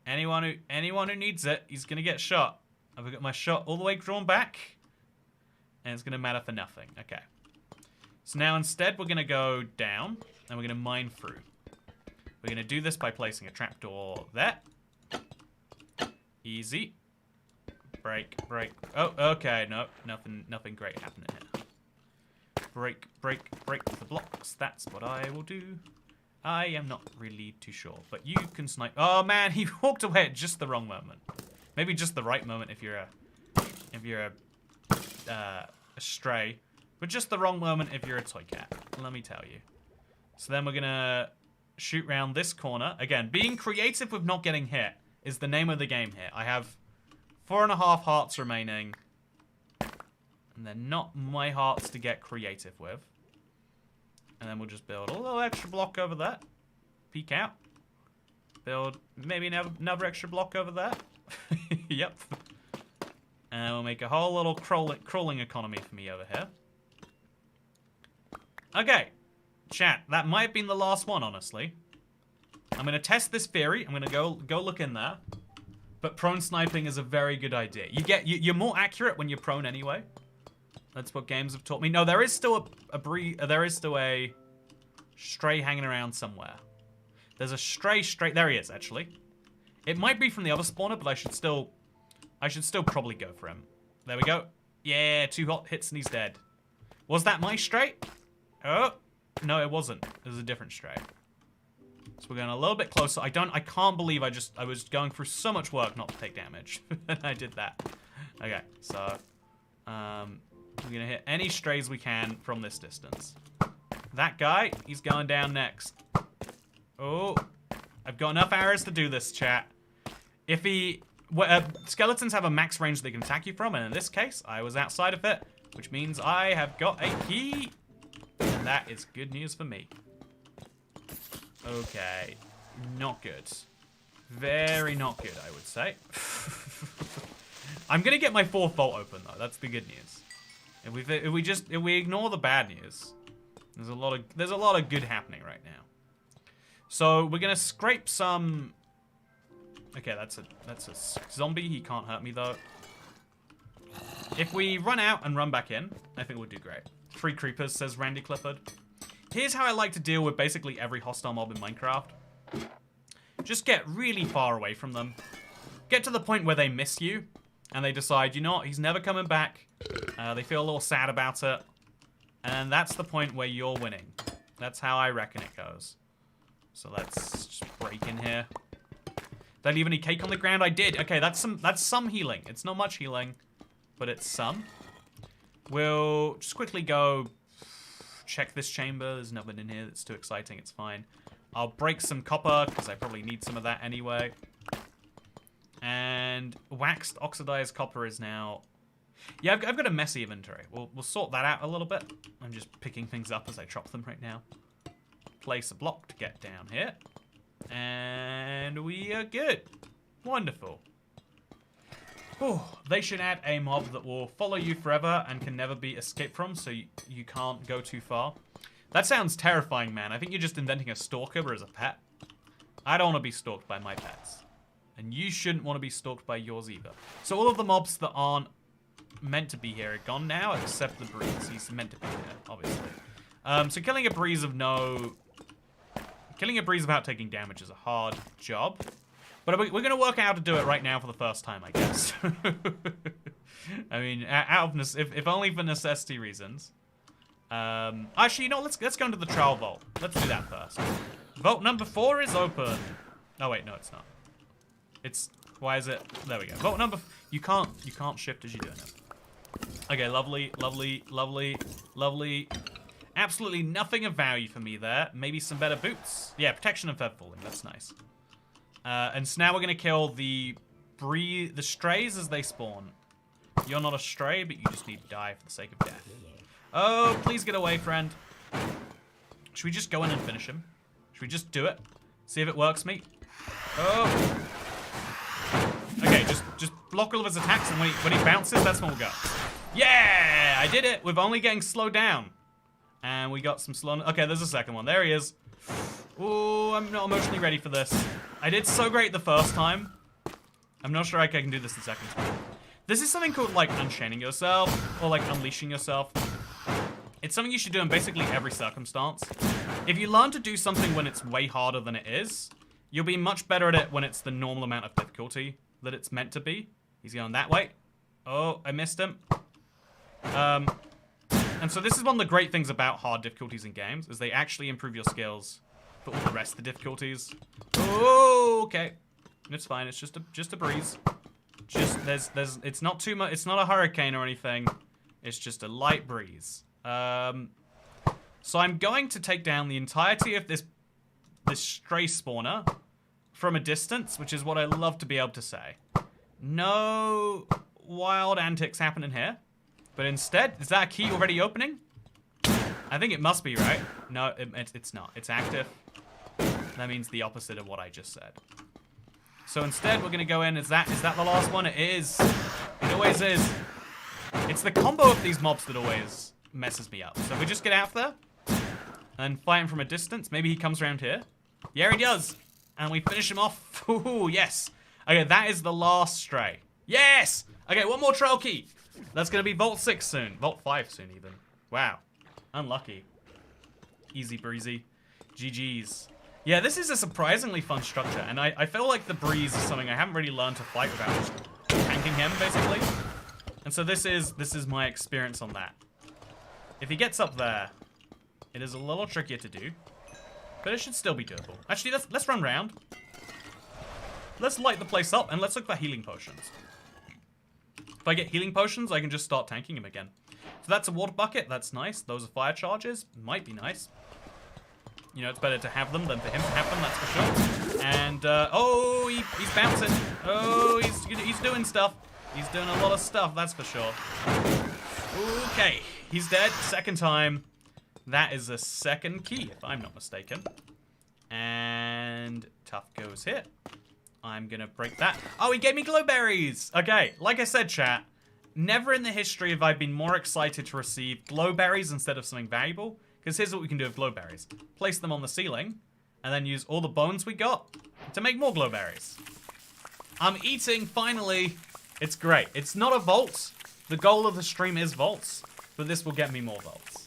Anyone who needs it, he's gonna get shot. I've got my shot all the way drawn back, and it's gonna matter for nothing. Okay. So now instead we're gonna go down, and we're gonna mine through. We're gonna do this by placing a trapdoor there. Easy. Break, break. Oh, okay, no, nothing great happening here. Break, break, break the blocks. That's what I will do. I am not really too sure, but you can snipe. Oh man, he walked away at just the wrong moment. Maybe just the right moment if you're a stray, but just the wrong moment if you're a toy cat. Let me tell you. So then we're gonna shoot round this corner again. Being creative with not getting hit is the name of the game here. I have 4.5 hearts remaining, and they're not my hearts to get creative with. And then we'll just build a little extra block over there. Peek out. Build maybe another extra block over there. Yep. And we'll make a whole little crawling economy for me over here. Okay. Chat, that might have been the last one, honestly. I'm going to test this theory. I'm going to go look in there. But prone sniping is a very good idea. You're more accurate when you're prone anyway. That's what games have taught me. No, there is still a stray hanging around somewhere. There's a stray straight. There he is, actually. It might be from the other spawner, but I should still probably go for him. There we go. Yeah, 2 hot hits and he's dead. Was that my stray? Oh, no, it wasn't. It was a different stray. So we're going a little bit closer. I can't believe I was going through so much work not to take damage. And I did that. Okay, so we're gonna hit any strays we can from this distance. That guy, he's going down next. Oh, I've got enough arrows to do this, chat. If skeletons have a max range they can attack you from, and in this case, I was outside of it, which means I have got a key. And that is good news for me. Okay, not good. Very not good, I would say. I'm gonna get my 4th vault open though. That's the good news. If we ignore the bad news, there's a lot of good happening right now. So we're gonna scrape some. Okay, that's a zombie. He can't hurt me though. If we run out and run back in, I think we'll do great. 3 creepers, says Randy Clifford. Here's how I like to deal with basically every hostile mob in Minecraft. Just get really far away from them. Get to the point where they miss you, and they decide, you know what, he's never coming back. They feel a little sad about it. And that's the point where you're winning. That's how I reckon it goes. So let's just break in here. Did I leave any cake on the ground? I did. Okay, that's some healing. It's not much healing, but it's some. We'll just quickly go check this chamber. There's nothing in here that's too exciting. It's fine. I'll break some copper, because I probably need some of that anyway. And waxed oxidized copper is now... Yeah, I've got a messy inventory. We'll sort that out a little bit. I'm just picking things up as I chop them right now. Place a block to get down here. And we are good. Wonderful. Oh, they should add a mob that will follow you forever and can never be escaped from, so you can't go too far. That sounds terrifying, man. I think you're just inventing a stalker as a pet. I don't want to be stalked by my pets. And you shouldn't want to be stalked by yours either. So all of the mobs that aren't meant to be here are gone now, except the breeze. He's meant to be here, obviously. So killing a breeze without taking damage is a hard job. But we're going to work out how to do it right now for the first time, I guess. I mean, if only for necessity reasons. Actually, you know, let's go into the trial vault. Let's do that first. Vault number 4 is open. Oh wait, no, it's not. Why is it? There we go. Vault number. You can't shift as you're doing it. Okay, lovely, lovely, lovely, lovely. Absolutely nothing of value for me there. Maybe some better boots. Yeah, protection and feather falling. That's nice. And so now we're gonna kill the strays as they spawn. You're not a stray, but you just need to die for the sake of death. Oh, please get away, friend. Should we just go in and finish him? Should we just do it? See if it works, mate. Oh. Okay, just block all of his attacks, and when he bounces, that's when we'll go. Yeah, I did it. We're only getting slowed down. And we got some slow... Okay, there's a second one. There he is. Ooh, I'm not emotionally ready for this. I did so great the first time. I'm not sure I can do this the second time. This is something called, like, unchaining yourself, or, like, unleashing yourself. It's something you should do in basically every circumstance. If you learn to do something when it's way harder than it is, you'll be much better at it when it's the normal amount of difficulty that it's meant to be. He's going that way. Oh, I missed him. And so this is one of the great things about hard difficulties in games, is they actually improve your skills for all the rest of the difficulties. Oh, okay. It's fine. It's just a breeze. It's not too much. It's not a hurricane or anything. It's just a light breeze. So I'm going to take down the entirety of this stray spawner from a distance, which is what I love to be able to say. No wild antics happening here. But instead, is that a key already opening? I think it must be, right? No, it's not. It's active. That means the opposite of what I just said. So instead, we're going to go in. Is that the last one? It is. It always is. It's the combo of these mobs that always messes me up. So if we just get out there and fight him from a distance, maybe he comes around here. Yeah, he does. And we finish him off. Ooh, yes. Okay, that is the last stray. Yes! Okay, one more trail key. That's going to be Vault 6 soon. Vault 5 soon, even. Wow. Unlucky. Easy breezy. GG's. Yeah, this is a surprisingly fun structure, and I feel like the breeze is something I haven't really learned to fight without just tanking him, basically. And so this is my experience on that. If he gets up there, it is a little trickier to do, but it should still be doable. Actually, let's run around. Let's light the place up, and let's look for healing potions. If I get healing potions, I can just start tanking him again. So that's a water bucket. That's nice. Those are fire charges. Might be nice. You know, it's better to have them than for him to have them, that's for sure. And, oh, he's bouncing. Oh, he's doing stuff. He's doing a lot of stuff, that's for sure. Okay, he's dead. Second time. That is a second key, if I'm not mistaken. And tough goes here. I'm gonna break that. Oh, he gave me glowberries! Okay, like I said, chat, never in the history have I been more excited to receive glowberries instead of something valuable. Because here's what we can do with glowberries. Place them on the ceiling, and then use all the bones we got to make more glowberries. I'm eating, finally. It's great. It's not a vault. The goal of the stream is vaults, but this will get me more vaults.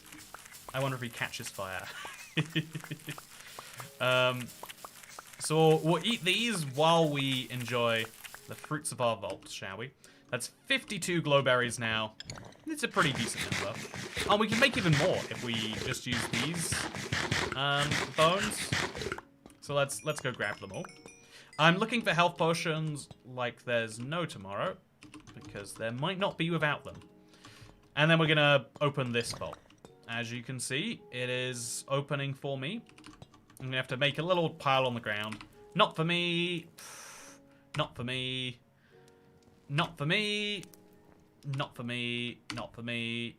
I wonder if he catches fire. So we'll eat these while we enjoy the fruits of our vault, shall we? That's 52 glowberries now. It's a pretty decent number. Oh, we can make even more if we just use these bones. So let's go grab them all. I'm looking for health potions like there's no tomorrow, because there might not be without them. And then we're gonna open this vault. As you can see, it is opening for me. I'm gonna have to make a little pile on the ground. Not for me. Not for me. Not for me. Not for me. Not for me.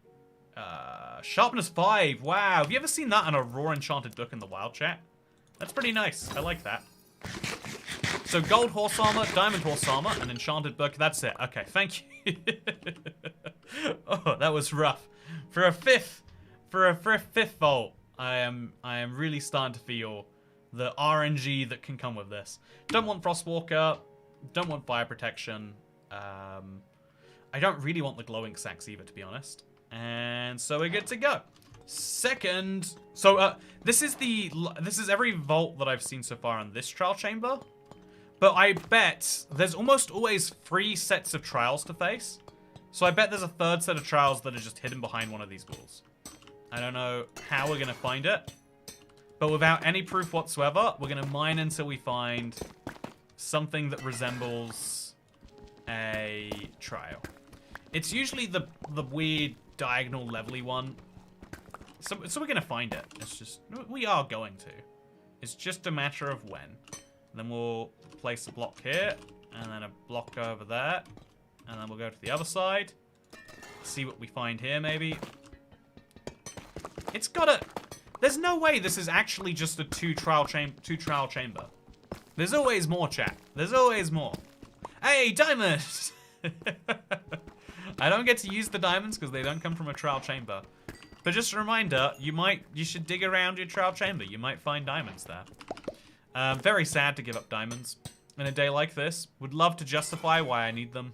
Sharpness 5. Wow. Have you ever seen that in a raw enchanted book in the wild chat? That's pretty nice. I like that. So gold horse armor, diamond horse armor, and enchanted book. That's it. Okay, thank you. Oh, that was rough. For a fifth vault, I am really starting to feel the RNG that can come with this. Don't want Frostwalker. Don't want fire protection. I don't really want the glowing sacks either, to be honest. And so we're good to go. Second, so this is every vault that I've seen so far in this trial chamber. But I bet there's almost always 3 sets of trials to face. So I bet there's a third set of trials that are just hidden behind one of these walls. I don't know how we're gonna find it. But without any proof whatsoever, we're gonna mine until we find something that resembles a trial. It's usually the weird diagonal levely one. So we're gonna find it. It's just, we are going to. It's just a matter of when. Then we'll place a block here, and then a block over there, and then we'll go to the other side. See what we find here, maybe. It's gotta... There's no way this is actually just a two trial chamber. There's always more, chat. There's always more. Hey, diamonds! I don't get to use the diamonds because they don't come from a trial chamber. But just a reminder, you should dig around your trial chamber. You might find diamonds there. Very sad to give up diamonds in a day like this. Would love to justify why I need them.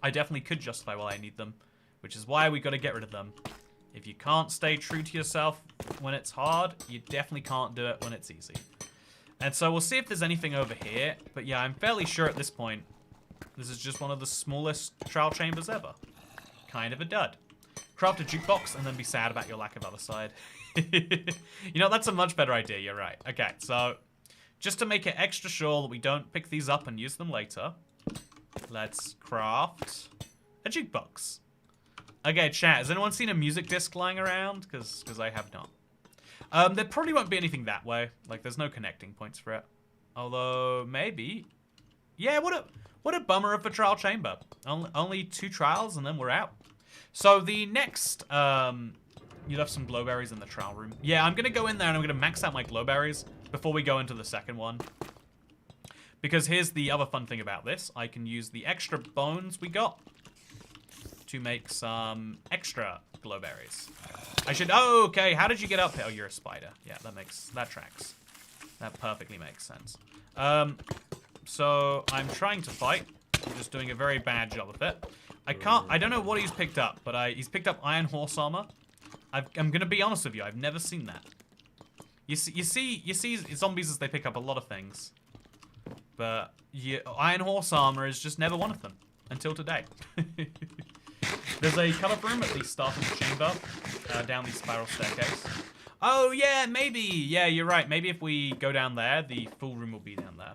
I definitely could justify why I need them, which is why we got to get rid of them. If you can't stay true to yourself when it's hard, you definitely can't do it when it's easy. And so we'll see if there's anything over here. But yeah, I'm fairly sure at this point, this is just one of the smallest trial chambers ever. Kind of a dud. Craft a jukebox and then be sad about your lack of other side. You know, that's a much better idea, you're right. Okay, so just to make it extra sure that we don't pick these up and use them later, let's craft a jukebox. Okay, chat, has anyone seen a music disc lying around? Because I have not. There probably won't be anything that way. Like, there's no connecting points for it. Although, maybe. Yeah, what a bummer of a trial chamber. Only 2 trials and then we're out. So the next, you left some glowberries in the trial room. Yeah, I'm gonna go in there and I'm gonna max out my glowberries before we go into the second one. Because here's the other fun thing about this. I can use the extra bones we got to make some extra glowberries. Oh, okay, how did you get up here? Oh, you're a spider. Yeah, that tracks. That perfectly makes sense. So I'm trying to fight. I'm just doing a very bad job of it. I don't know what he's picked up, but he's picked up iron horse armor. I'm gonna be honest with you, I've never seen that. You see zombies as they pick up a lot of things. But iron horse armor is just never one of them. Until today. There's a cut-up room at the start of the chamber. Down the spiral staircase. Oh yeah, maybe. Yeah, you're right. Maybe if we go down there, the full room will be down there.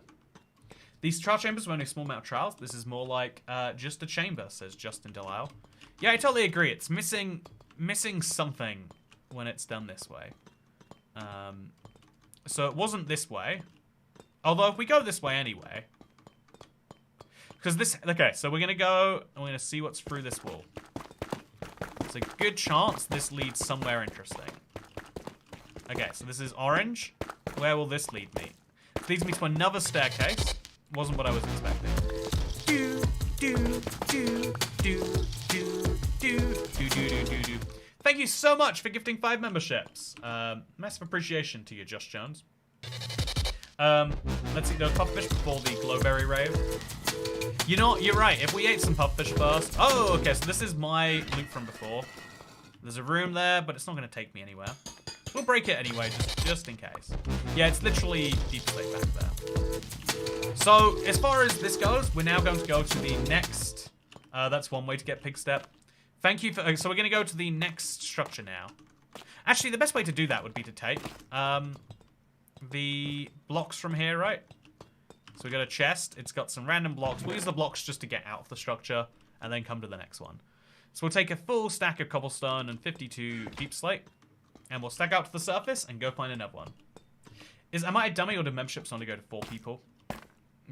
These trial chambers were only a small amount of trials. This is more like just a chamber, says Justin Delisle. Yeah, I totally agree. It's missing something when it's done this way. So it wasn't this way. Although if we go this way anyway. Because this... Okay, so we're going to go and we're going to see what's through this wall. There's a good chance this leads somewhere interesting. Okay, so this is orange. Where will this lead me? It leads me to another staircase. Wasn't what I was expecting. Thank you so much for gifting 5 memberships. Massive appreciation to you, Josh Jones. Let's eat those pufferfish before the glowberry rave. You know what? You're right. If we ate some pufferfish first. Oh, okay. So this is my loot from before. There's a room there, but it's not going to take me anywhere. We'll break it anyway, just in case. Yeah, it's literally deep slate back there. So, as far as this goes, we're now going to go to the next... that's one way to get pig step. Thank you for... so we're going to go to the next structure now. Actually, the best way to do that would be to take... the blocks from here, right? So we got a chest. It's got some random blocks. We'll use the blocks just to get out of the structure and then come to the next one. So we'll take a full stack of cobblestone and 52 deep slate. And we'll stack out to the surface and go find another one. Am I a dummy or do memberships only go to 4 people?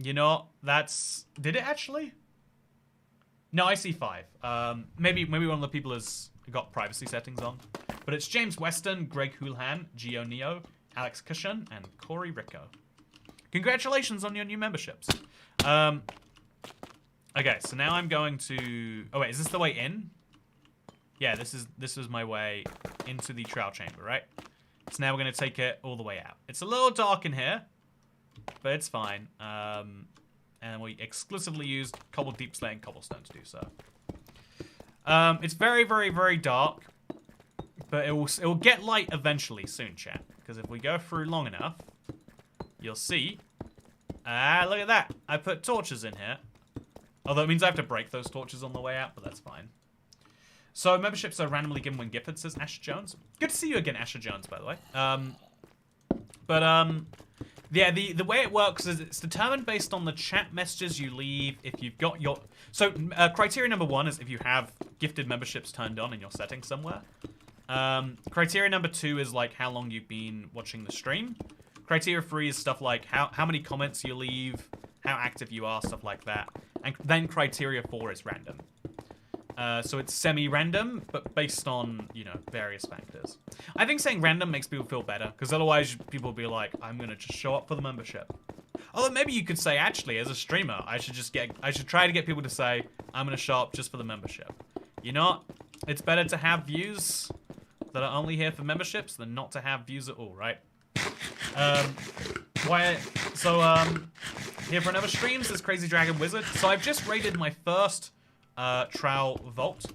You know, that's... Did it actually? No, I see 5. Maybe one of the people has got privacy settings on. But it's James Weston, Greg Houlihan, Gio Neo, Alex Cushion, and Corey Rico. Congratulations on your new memberships. Okay, so now I'm going to... Oh, wait, is this the way in? Yeah, this is my way into the trial chamber, right? So now we're going to take it all the way out. It's a little dark in here, but it's fine. And we exclusively used cobble deep slate and cobblestone to do so. It's very, very, very dark, but it will get light eventually soon, chat. Because if we go through long enough, you'll see. Look at that. I put torches in here. Although it means I have to break those torches on the way out, but that's fine. So memberships are randomly given when gifted, says Asher Jones. Good to see you again, Asher Jones, by the way. Yeah, the way it works is it's determined based on the chat messages you leave if you've got your... So criteria number 1 is if you have gifted memberships turned on in your settings somewhere. Criteria number 2 is like how long you've been watching the stream. Criteria 3 is stuff like how many comments you leave, how active you are, stuff like that. And then criteria 4 is random. So it's semi-random, but based on, you know, various factors. I think saying random makes people feel better, because otherwise people will be like, I'm going to just show up for the membership. Although maybe you could say, actually, as a streamer, I should try to get people to say, I'm going to show up just for the membership. You know what? It's better to have views that are only here for memberships than not to have views at all, right? Here for another stream, says Crazy Dragon Wizard. So I've just raided my first trial vault,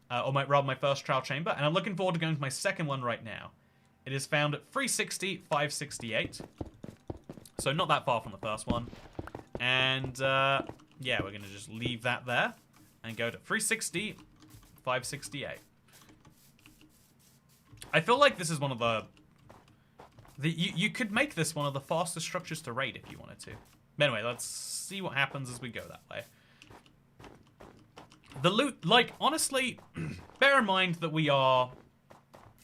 rather my first trial chamber, and I'm looking forward to going to my second one right now. It is found at 360, 568, so not that far from the first one. And yeah, we're gonna just leave that there and go to 360, 568. I feel like this is one of you could make this one of the fastest structures to raid if you wanted to. But anyway, let's see what happens as we go that way. The loot, like, honestly, bear in mind that we are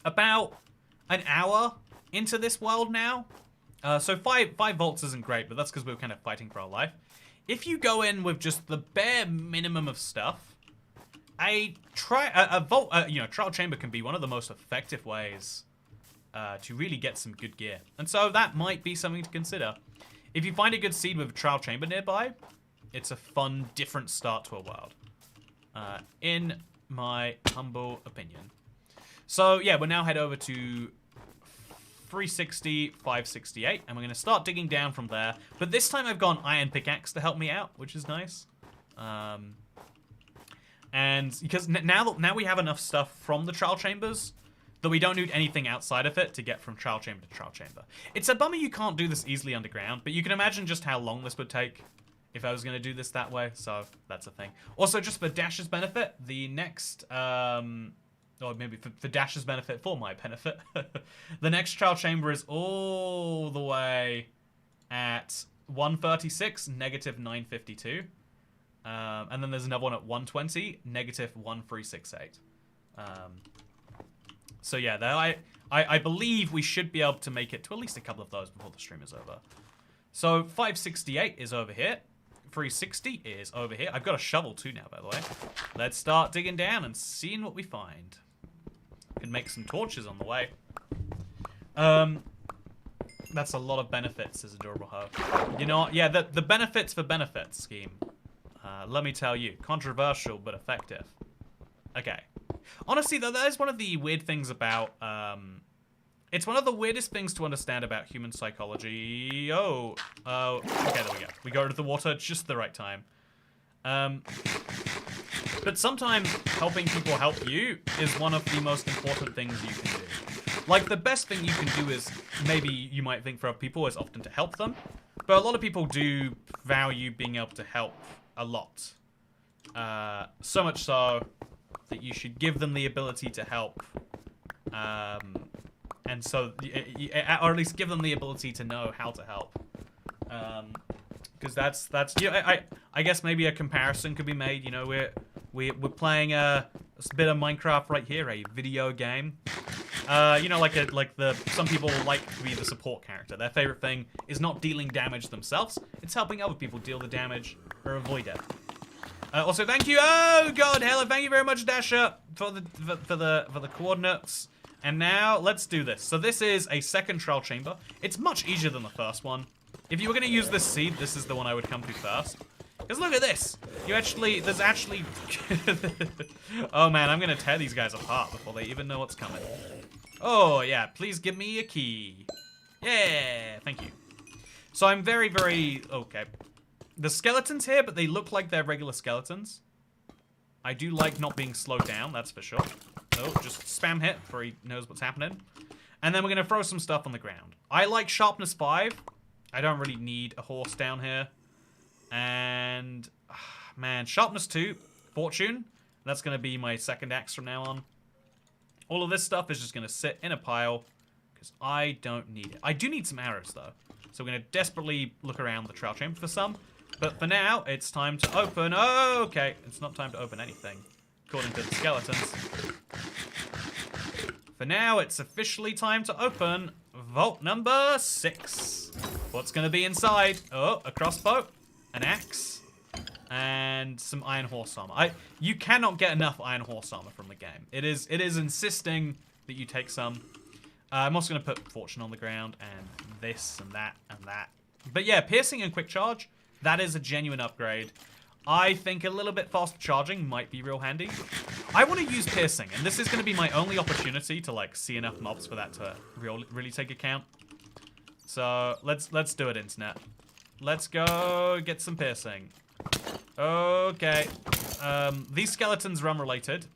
about an hour into this world now. So five volts isn't great, but that's because we're kind of fighting for our life. If you go in with just the bare minimum of stuff, trial chamber can be one of the most effective ways to really get some good gear. And so that might be something to consider. If you find a good seed with a trial chamber nearby, it's a fun, different start to a world. In my humble opinion. So yeah, we'll now head over to 360, 568, and we're going to start digging down from there. But this time I've got an iron pickaxe to help me out, which is nice. And because now we have enough stuff from the trial chambers that we don't need anything outside of it to get from trial chamber to trial chamber. It's a bummer you can't do this easily underground, but you can imagine just how long this would take if I was going to do this that way, so that's a thing. Also, just for Dash's benefit, the next, or maybe for Dash's benefit, for my benefit, the next trial chamber is all the way at 136, negative 952. And then there's another one at 120, negative 1368. So yeah, I believe we should be able to make it to at least a couple of those before the stream is over. So 568 is over here. 360 is over here. I've got a shovel too now, by the way. Let's start digging down and seeing what we find. Can make some torches on the way. That's a lot of benefits as Adorable Ho. You know, yeah, the benefits for benefits scheme. Let me tell you, controversial but effective. Okay. Honestly, though, that is one of the weird things about, it's one of the weirdest things to understand about human psychology. Okay, there we go. We go to the water just the right time. But sometimes helping people help you is one of the most important things you can do. Like, the best thing you can do is, maybe you might think for other people, is often to help them. But a lot of people do value being able to help a lot. So much so that you should give them the ability to help. And so, or at least give them the ability to know how to help. Because that's I guess maybe a comparison could be made. You know, we're playing a bit of Minecraft right here, a video game. You know, some people like to be the support character. Their favorite thing is not dealing damage themselves; it's helping other people deal the damage or avoid it. Also, thank you. Oh God, Hella, thank you very much, Dasher, for the coordinates. And now let's do this. So this is a second trial chamber. It's much easier than the first one. If you were going to use this seed, this is the one I would come to first. Because look at this. There's actually... Oh man, I'm going to tear these guys apart before they even know what's coming. Oh yeah, please give me a key. Yeah, thank you. So I'm very, very... Okay. The skeletons here, but they look like they're regular skeletons. I do like not being slowed down, that's for sure. So just spam hit before he knows what's happening. And then we're going to throw some stuff on the ground. I like sharpness 5. I don't really need a horse down here. And, man, sharpness 2, fortune. That's going to be my second axe from now on. All of this stuff is just going to sit in a pile because I don't need it. I do need some arrows, though. So we're going to desperately look around the trial chamber for some. But for now, it's time to open. Oh, okay. It's not time to open anything, according to the skeletons. For now, it's officially time to open vault number 6. What's going to be inside? Oh, a crossbow, an axe, and some iron horse armor. You cannot get enough iron horse armor from the game. It is insisting that you take some. I'm also going to put fortune on the ground, and this, and that, and that. But yeah, piercing and quick charge, that is a genuine upgrade. I think a little bit faster charging might be real handy. I want to use piercing, and this is going to be my only opportunity to like see enough mobs for that to really take account. So let's do it, internet. Let's go get some piercing. Okay. These skeletons are unrelated.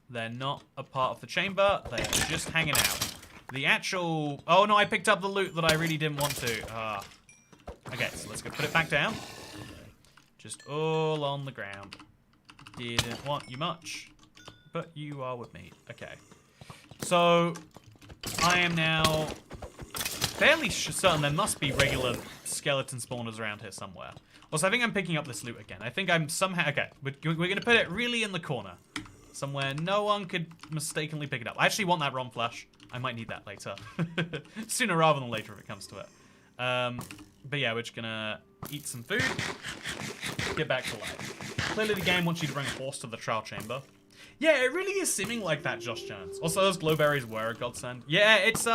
They're not a part of the chamber. They are just hanging out. The actual... Oh no, I picked up the loot that I really didn't want to. Okay, so let's go put it back down. Just all on the ground. Didn't want you much, but you are with me. Okay. So, I am now fairly certain there must be regular skeleton spawners around here somewhere. Also, I think I'm picking up this loot again. I think I'm somehow... Okay, we're going to put it really in the corner. Somewhere no one could mistakenly pick it up. I actually want that ROM flash. I might need that later. Sooner rather than later if it comes to it. But yeah, we're just gonna eat some food, get back to life. Clearly the game wants you to bring a horse to the trial chamber. Yeah, it really is seeming like that, Josh Jones. Also, those glowberries were a godsend. Yeah, it's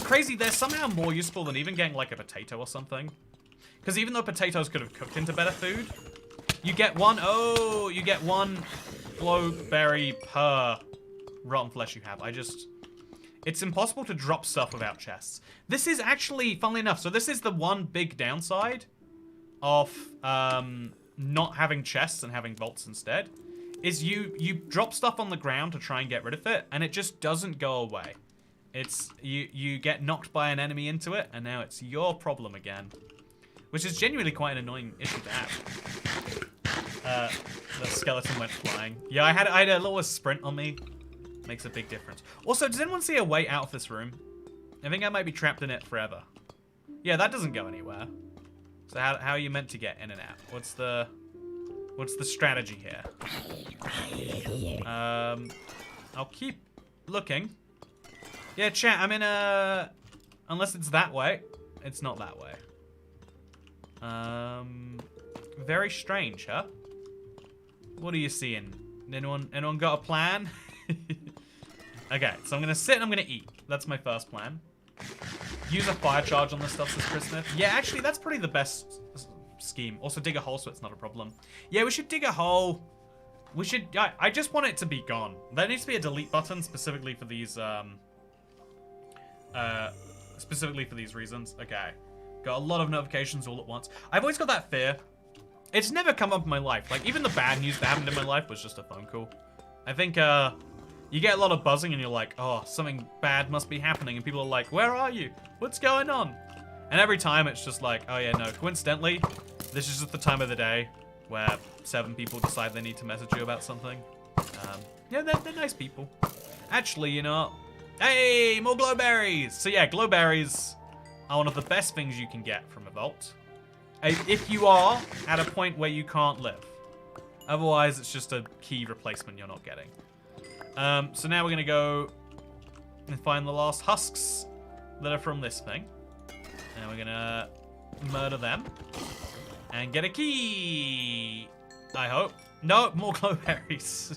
crazy. They're somehow more useful than even getting like a potato or something. Because even though potatoes could have cooked into better food, you get one glowberry per rotten flesh you have. It's impossible to drop stuff without chests. This is actually, funnily enough, so this is the one big downside of not having chests and having vaults instead, is you drop stuff on the ground to try and get rid of it, and it just doesn't go away. It's, you get knocked by an enemy into it, and now it's your problem again. Which is genuinely quite an annoying issue to have. The skeleton went flying. Yeah, I had a little sprint on me. Makes a big difference. Also, does anyone see a way out of this room? I think I might be trapped in it forever. Yeah, that doesn't go anywhere. So how are you meant to get in and out? What's the strategy here? I'll keep looking. Yeah, chat, I'm in a... Unless it's that way. It's not that way. Very strange, huh? What are you seeing? Anyone got a plan? Okay, so I'm gonna sit and I'm gonna eat. That's my first plan. Use a fire charge on this stuff, says Chris Smith. Yeah, actually, that's probably the best scheme. Also, dig a hole so it's not a problem. Yeah, we should dig a hole. We should... I just want it to be gone. There needs to be a delete button specifically for these, reasons. Okay. Got a lot of notifications all at once. I've always got that fear. It's never come up in my life. Like, even the bad news that happened in my life was just a phone call. I think, you get a lot of buzzing and you're like, oh, something bad must be happening. And people are like, where are you? What's going on? And every time it's just like, oh yeah, no, coincidentally, this is just the time of the day where 7 people decide they need to message you about something. Yeah, they're nice people. Actually, you know, Hey, more glowberries. So yeah, glowberries are one of the best things you can get from a vault. If you are at a point where you can't live. Otherwise, it's just a key replacement you're not getting. So now we're going to go and find the last husks that are from this thing. And we're going to murder them. And get a key. I hope. No, more glowberries.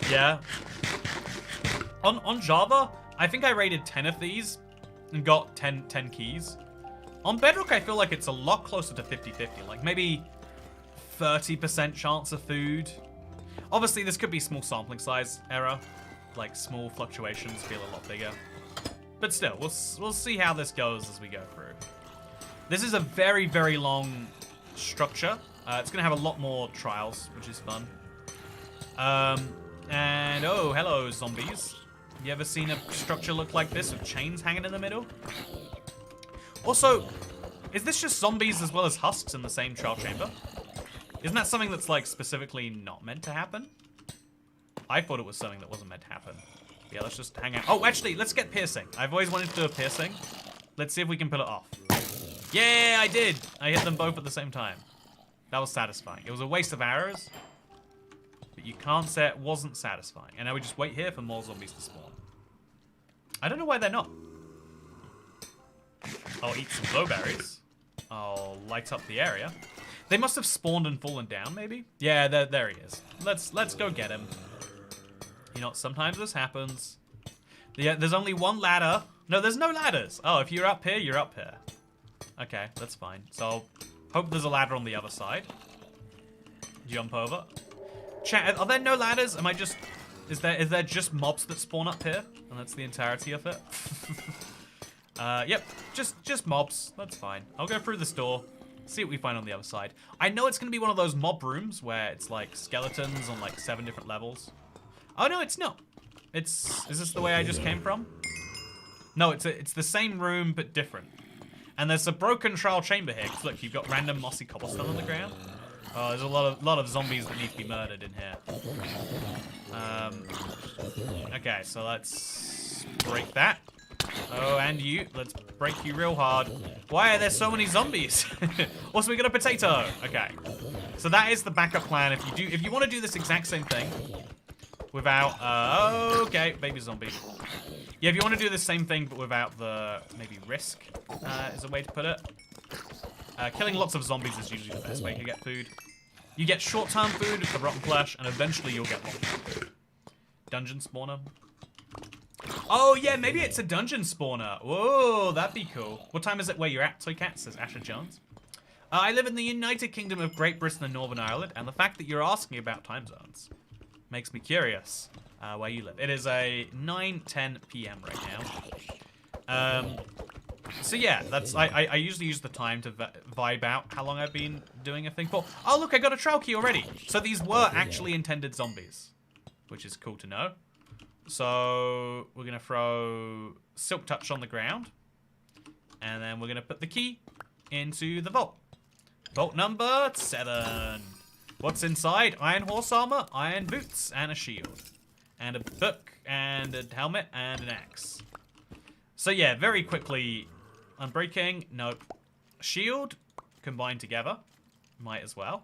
Yeah. On Java, I think I raided 10 of these and got 10 keys. On Bedrock, I feel like it's a lot closer to 50-50. Like maybe 30% chance of food. Obviously, this could be small sampling size error. Like small fluctuations feel a lot bigger. But still, we'll see how this goes as we go through. This is a very, very long structure. It's going to have a lot more trials, which is fun. And, oh, hello, zombies. You ever seen a structure look like this with chains hanging in the middle? Also, is this just zombies as well as husks in the same trial chamber? Isn't that something that's, like, specifically not meant to happen? I thought it was something that wasn't meant to happen. Yeah, let's just hang out. Oh, actually, let's get piercing. I've always wanted to do a piercing. Let's see if we can pull it off. Yeah, I did. I hit them both at the same time. That was satisfying. It was a waste of arrows, but you can't say it wasn't satisfying. And now we just wait here for more zombies to spawn. I don't know why they're not. I'll eat some glowberries. I'll light up the area. They must have spawned and fallen down, maybe? Yeah, there he is. Let's go get him. You know, sometimes this happens. Yeah, there's only one ladder. No, there's no ladders. Oh, if you're up here, you're up here. Okay, that's fine. So, hope there's a ladder on the other side. Jump over. Chat, are there no ladders? Am I just... Is there just mobs that spawn up here? And that's the entirety of it? Yep, just mobs. That's fine. I'll go through this door. See what we find on the other side. I know it's going to be one of those mob rooms where it's like skeletons on like 7 different levels. Oh, no, it's not. Is this the way I just came from? No, it's the same room, but different. And there's a broken trial chamber here. Cause look, you've got random mossy cobblestone on the ground. Oh, there's a lot of zombies that need to be murdered in here. Okay, so let's break that. Oh, and you. Let's break you real hard. Why are there so many zombies? Also, we got a potato. Okay. So that is the backup plan. If you want to do this exact same thing without okay, baby zombie. Yeah, if you want to do the same thing but without the maybe risk is a way to put it. Killing lots of zombies is usually the best way to get food. You get short-term food, the rotten flesh, and eventually you'll get long-term food. Dungeon spawner. Oh, yeah, maybe it's a dungeon spawner. Whoa, that'd be cool. What time is it where you're at, Toycat? Says Asher Jones. I live in the United Kingdom of Great Britain and Northern Ireland, and the fact that you're asking about time zones makes me curious where you live. It is a 9:10 p.m. right now. So yeah, that's I usually use the time to vibe out how long I've been doing a thing for. Oh, look, I got a trial key already. So these were actually intended zombies, which is cool to know. So we're going to throw Silk Touch on the ground. And then we're going to put the key into the vault. Vault number 7. What's inside? Iron horse armor, iron boots, and a shield. And a book, and a helmet, and an axe. So yeah, very quickly, unbreaking, nope. Shield, combined together. Might as well.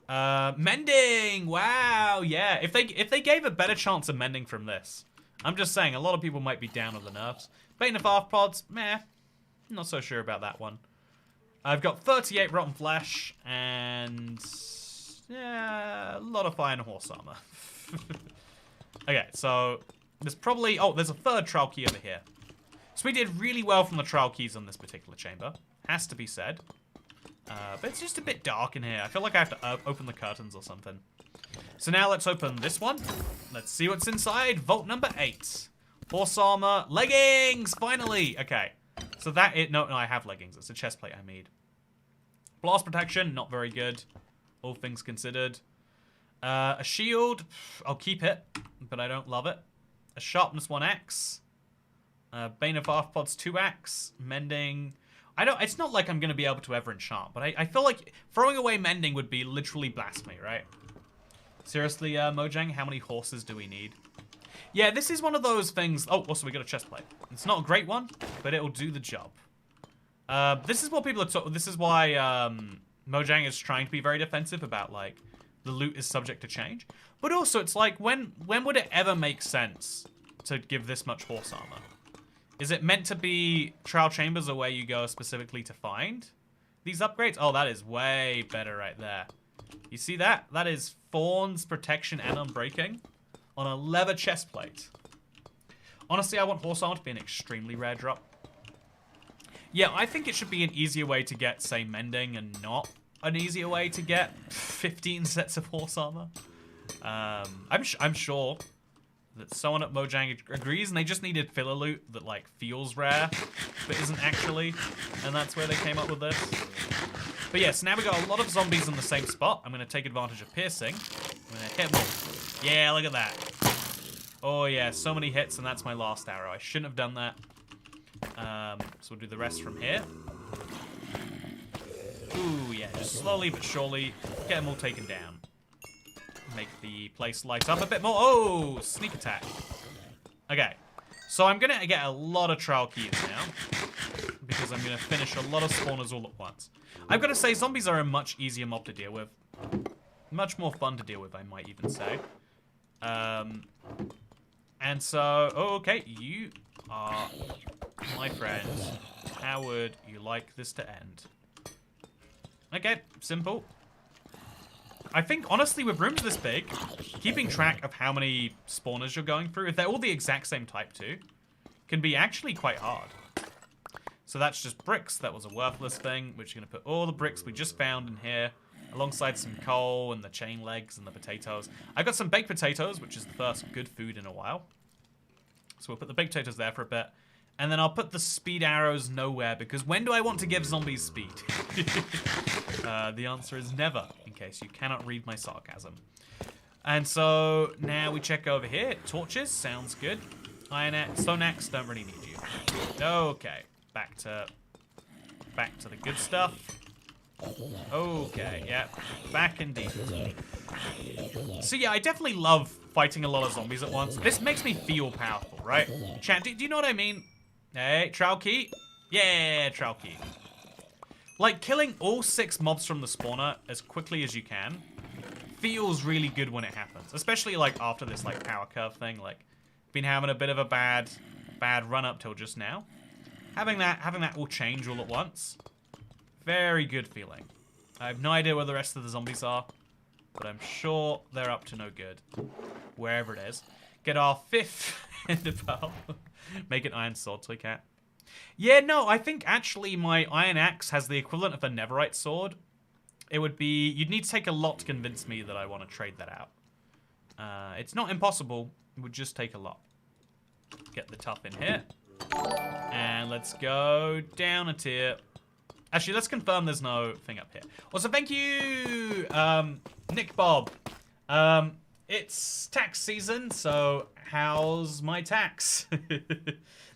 Mending! Wow, yeah. If they gave a better chance of mending from this. I'm just saying, a lot of people might be down on the nerves. Bane of arthropods, meh. Not so sure about that one. I've got 38 rotten flesh, and... yeah, a lot of iron horse armor. Okay, so... there's probably... oh, there's a third trial key over here. So we did really well from the trial keys on this particular chamber. Has to be said. But it's just a bit dark in here. I feel like I have to open the curtains or something. So now let's open this one. Let's see what's inside. Vault number 8. Horse armor. Leggings! Finally! Okay. So that it. No, I have leggings. It's a chest plate I made. Blast protection. Not very good. All things considered. A shield. I'll keep it. But I don't love it. A sharpness 1 axe. Bane of arthropods 2 axe. Mending. It's not like I'm going to be able to ever enchant, but I feel like throwing away mending would be literally blasphemy, right? Seriously, Mojang, how many horses do we need? Yeah, this is one of those things. Oh, also we got a chest plate. It's not a great one, but it'll do the job. This is what people are talking. This is why Mojang is trying to be very defensive about like the loot is subject to change. But also, it's like when would it ever make sense to give this much horse armor? Is it meant to be trial chambers or where you go specifically to find these upgrades? Oh, that is way better right there. You see that? That is Fawn's protection and unbreaking on a leather chest plate. Honestly, I want horse armor to be an extremely rare drop. Yeah, I think it should be an easier way to get, say, mending and not an easier way to get 15 sets of horse armor. I'm sure that someone at Mojang agrees, and they just needed filler loot that, like, feels rare, but isn't actually, and that's where they came up with this. But yeah, so now we got a lot of zombies in the same spot. I'm going to take advantage of piercing. I'm going to hit them all. Yeah, look at that. Oh yeah, so many hits, and that's my last arrow. I shouldn't have done that. So we'll do the rest from here. Ooh, yeah, just slowly but surely get them all taken down. Make the place light up a bit more. Oh, sneak attack. Okay, so I'm gonna get a lot of trial keys now because I'm gonna finish a lot of spawners all at once. I've got to say, zombies are a much easier mob to deal with. Much more fun to deal with, I might even say. And so, oh, okay, you are my friend. How would you like this to end? Okay, simple. I think, honestly, with rooms this big, keeping track of how many spawners you're going through, if they're all the exact same type too, can be actually quite hard. So that's just bricks. That was a worthless thing, which you're going to put all the bricks we just found in here, alongside some coal and the chain legs and the potatoes. I got some baked potatoes, which is the first good food in a while. So we'll put the baked potatoes there for a bit. And then I'll put the speed arrows nowhere, because when do I want to give zombies speed? The answer is never, in case you cannot read my sarcasm. And so now we check over here. Torches, sounds good. Iron axe, stone axe, don't really need you. Okay, back to the good stuff. Okay, yeah, back indeed. So yeah, I definitely love fighting a lot of zombies at once. This makes me feel powerful, right? Chat, do you know what I mean? Hey, trial key? Yeah, trial key. Like, killing all 6 mobs from the spawner as quickly as you can feels really good when it happens. Especially, like, after this, like, power curve thing. Like, been having a bit of a bad run up till just now. Having that all change all at once. Very good feeling. I have no idea where the rest of the zombies are, but I'm sure they're up to no good. Wherever it is. Get our 5th ender pearl. Make an iron sword, toycat. Yeah, no, I think actually my iron axe has the equivalent of a netherite sword. It would be... You'd need to take a lot to convince me that I want to trade that out. It's not impossible. It would just take a lot. Get the tough in here. And let's go down a tier. Actually, let's confirm there's no thing up here. Also, thank you, Nick Bob. It's tax season, so how's my tax?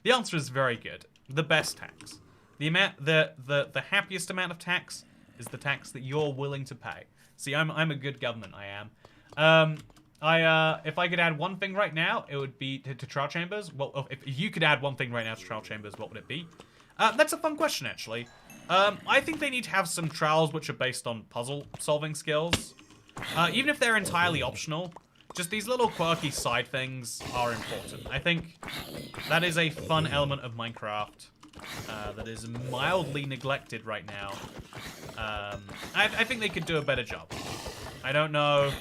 The answer is very good. The best tax. The happiest amount of tax is the tax that you're willing to pay. See, I'm a good government, I am. If I could add one thing right now, it would be to trial chambers. Well, if you could add one thing right now to trial chambers, what would it be? That's a fun question, actually. I think they need to have some trials which are based on puzzle-solving skills. Even if they're entirely optional, just these little quirky side things are important. I think that is a fun element of Minecraft that is mildly neglected right now. I think they could do a better job. I don't know.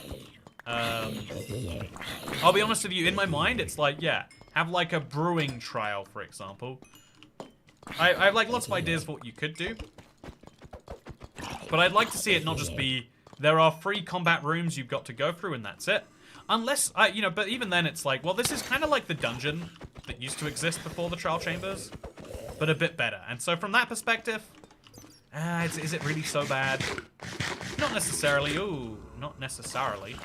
I'll be honest with you, in my mind, it's like, yeah, have like a brewing trial, for example. I have like lots of ideas for what you could do. But I'd like to see it not just be, there are 3 combat rooms you've got to go through and that's it. Unless, you know, but even then it's like, well, this is kind of like the dungeon that used to exist before the trial chambers, but a bit better. And so from that perspective, is it really so bad? Not necessarily. Ooh, not necessarily.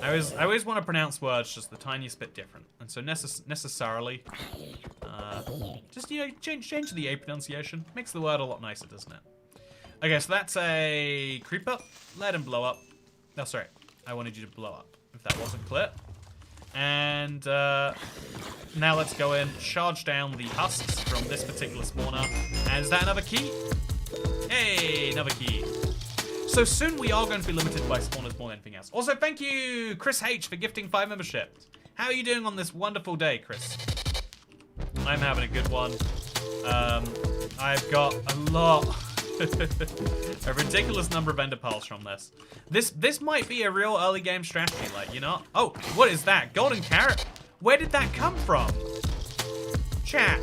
I always want to pronounce words just the tiniest bit different. And so necessarily, just, you know, change the A pronunciation. Makes the word a lot nicer, doesn't it? Okay, so that's a creeper. Let him blow up. No, sorry. I wanted you to blow up. If that wasn't clear. And now let's go in, charge down the husks from this particular spawner. And is that another key? Hey, another key. So soon we are going to be limited by spawners more than anything else. Also, thank you, Chris H, for gifting 5 memberships. How are you doing on this wonderful day, Chris? I'm having a good one. I've got a lot, a ridiculous number of ender pearls from this. This might be a real early game strategy, like, you know? Oh, what is that? Golden carrot? Where did that come from? Chat,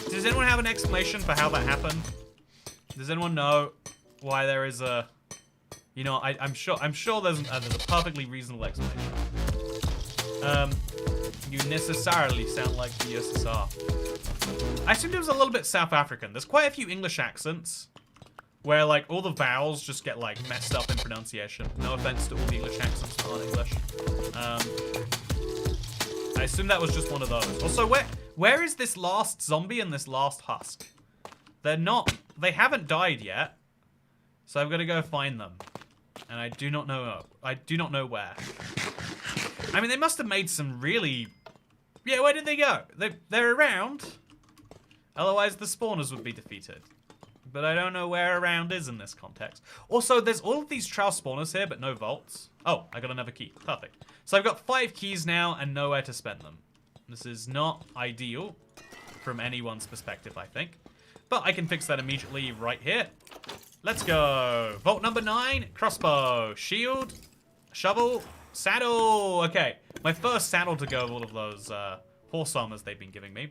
does anyone have an explanation for how that happened? Does anyone know why there is a, you know, I'm sure there's a perfectly reasonable explanation. You necessarily sound like the USSR. I assumed it was a little bit South African. There's quite a few English accents where, like, all the vowels just get, like, messed up in pronunciation. No offense to all the English accents that aren't English. I assume that was just one of those. Also, where is this last zombie and this last husk? They haven't died yet. So I've got to go find them. And I do not know where. I mean, they must have made some really... Yeah, where did they go? They're around. Otherwise, the spawners would be defeated. But I don't know where around is in this context. Also, there's all of these trial spawners here, but no vaults. Oh, I got another key. Perfect. So I've got 5 keys now and nowhere to spend them. This is not ideal from anyone's perspective, I think. But I can fix that immediately right here. Let's go. Vault number 9. Crossbow. Shield. Shovel. Saddle. Okay. My first saddle to go of all of those horse armors they've been giving me.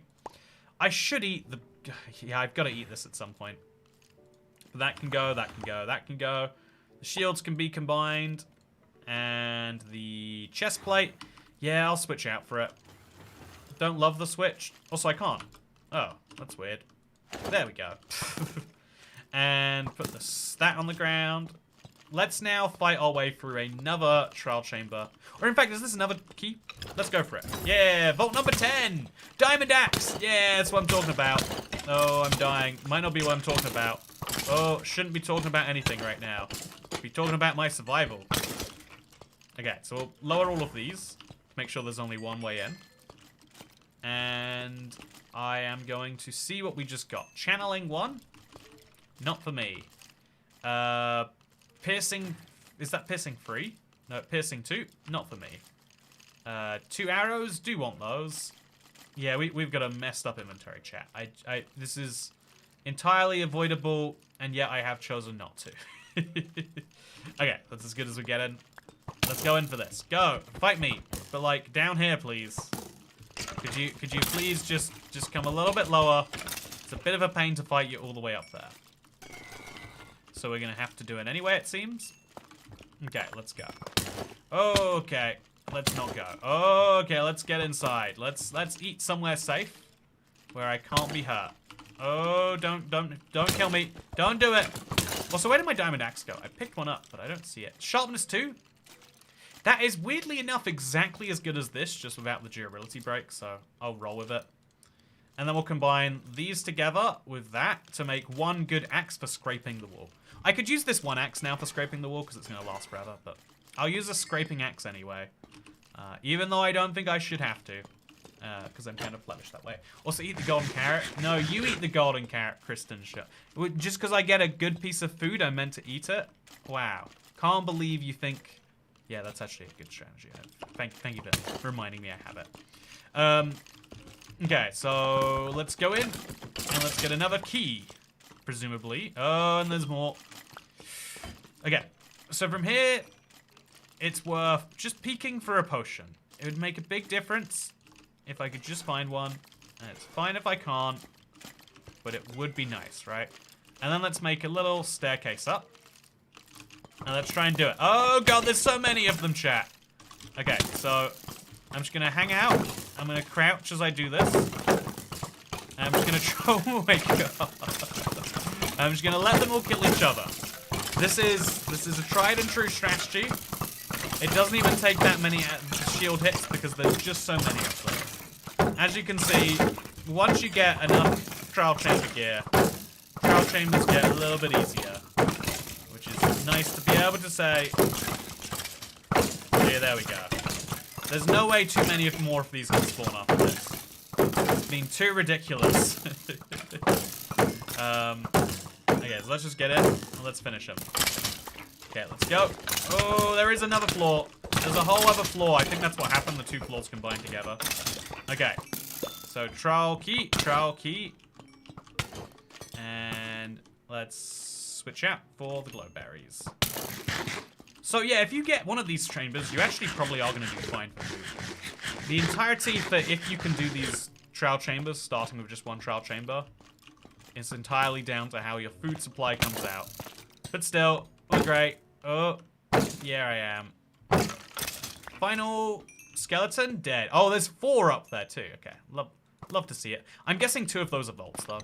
I should eat the... Yeah, I've got to eat this at some point. But that can go. That can go. That can go. The shields can be combined. And the chest plate. Yeah, I'll switch out for it. Don't love the switch. Also, I can't. Oh, that's weird. There we go. And put that on the ground. Let's now fight our way through another trial chamber. Or in fact, is this another key? Let's go for it. Yeah, vault number 10. Diamond axe. Yeah, that's what I'm talking about. Oh, I'm dying. Might not be what I'm talking about. Oh, shouldn't be talking about anything right now. Be talking about my survival. Okay, so we'll lower all of these. Make sure there's only one way in. And I am going to see what we just got. Channeling 1. Not for me. Piercing... Is that piercing 3? No, piercing 2. Not for me. 2 arrows. Do want those. Yeah, we've got a messed up inventory, chat. This is entirely avoidable, and yet I have chosen not to. Okay, that's as good as we're getting. Let's go in for this. Go. Fight me. But, like, down here, please. Could you please just come a little bit lower? It's a bit of a pain to fight you all the way up there. So we're gonna have to do it anyway, it seems. Okay, let's go. Okay, let's not go. Okay, let's get inside. Let's eat somewhere safe where I can't be hurt. Oh, don't kill me. Don't do it. Also, where did my diamond axe go? I picked one up, but I don't see it. Sharpness 2. That is weirdly enough exactly as good as this, just without the durability break, so I'll roll with it. And then we'll combine these together with that to make one good axe for scraping the wall. I could use this one axe now for scraping the wall because it's going to last forever, but I'll use a scraping axe anyway. Even though I don't think I should have to, because I'm kind of flemish that way. Also, eat the golden carrot. No, you eat the golden carrot, Kristen. Just because I get a good piece of food, I'm meant to eat it? Wow. Can't believe you think... Yeah, that's actually a good strategy. Thank you for reminding me I have it. Okay, so let's go in and let's get another key, presumably. Oh, and there's more. Okay, so from here, it's worth just peeking for a potion. It would make a big difference if I could just find one. And it's fine if I can't, but it would be nice, right? And then let's make a little staircase up. And let's try and do it. Oh, God, there's so many of them, chat. Okay, so I'm just going to hang out. I'm going to crouch as I do this. And I'm just going to try... Oh, my God. I'm just going to let them all kill each other. This is a tried and true strategy. It doesn't even take that many shield hits because there's just so many of them. As you can see, once you get enough trial chamber gear, trial chambers get a little bit easier. Which is nice to be able to say. Yeah, there we go. There's no way too many more of these can spawn after this. It's been too ridiculous. Okay, so let's just get in and let's finish him. Okay, let's go. Oh, there is another floor. There's a whole other floor. I think that's what happened. The 2 floors combined together. Okay. So, trial key. And let's switch out for the glow berries. So, yeah, if you get one of these chambers, you actually probably are going to do fine for food. The entirety for if you can do these trial chambers, starting with just 1 trial chamber, is entirely down to how your food supply comes out. But still, we're great. Oh, yeah, I am. Final skeleton, dead. Oh, there's 4 up there too. Okay, love to see it. I'm guessing 2 of those are vaults though.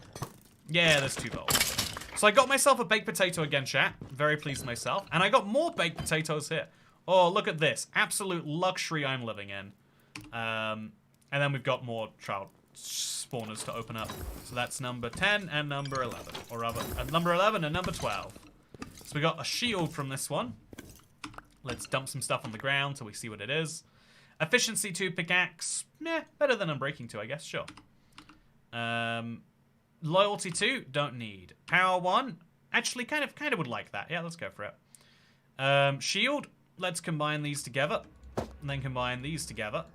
Yeah, there's 2 vaults. So I got myself a baked potato again, chat. Very pleased with myself. And I got more baked potatoes here. Oh, look at this. Absolute luxury I'm living in. And then we've got more trial spawners to open up. So that's number 10 and number 11. Or rather, number 11 and number 12. So we got a shield from this one. Let's dump some stuff on the ground so we see what it is. Efficiency 2 pickaxe. Meh, better than Unbreaking 2, I guess. Sure. Loyalty 2, don't need. Power 1, actually kind of would like that. Yeah, let's go for it. Shield, let's combine these together. And then combine these together.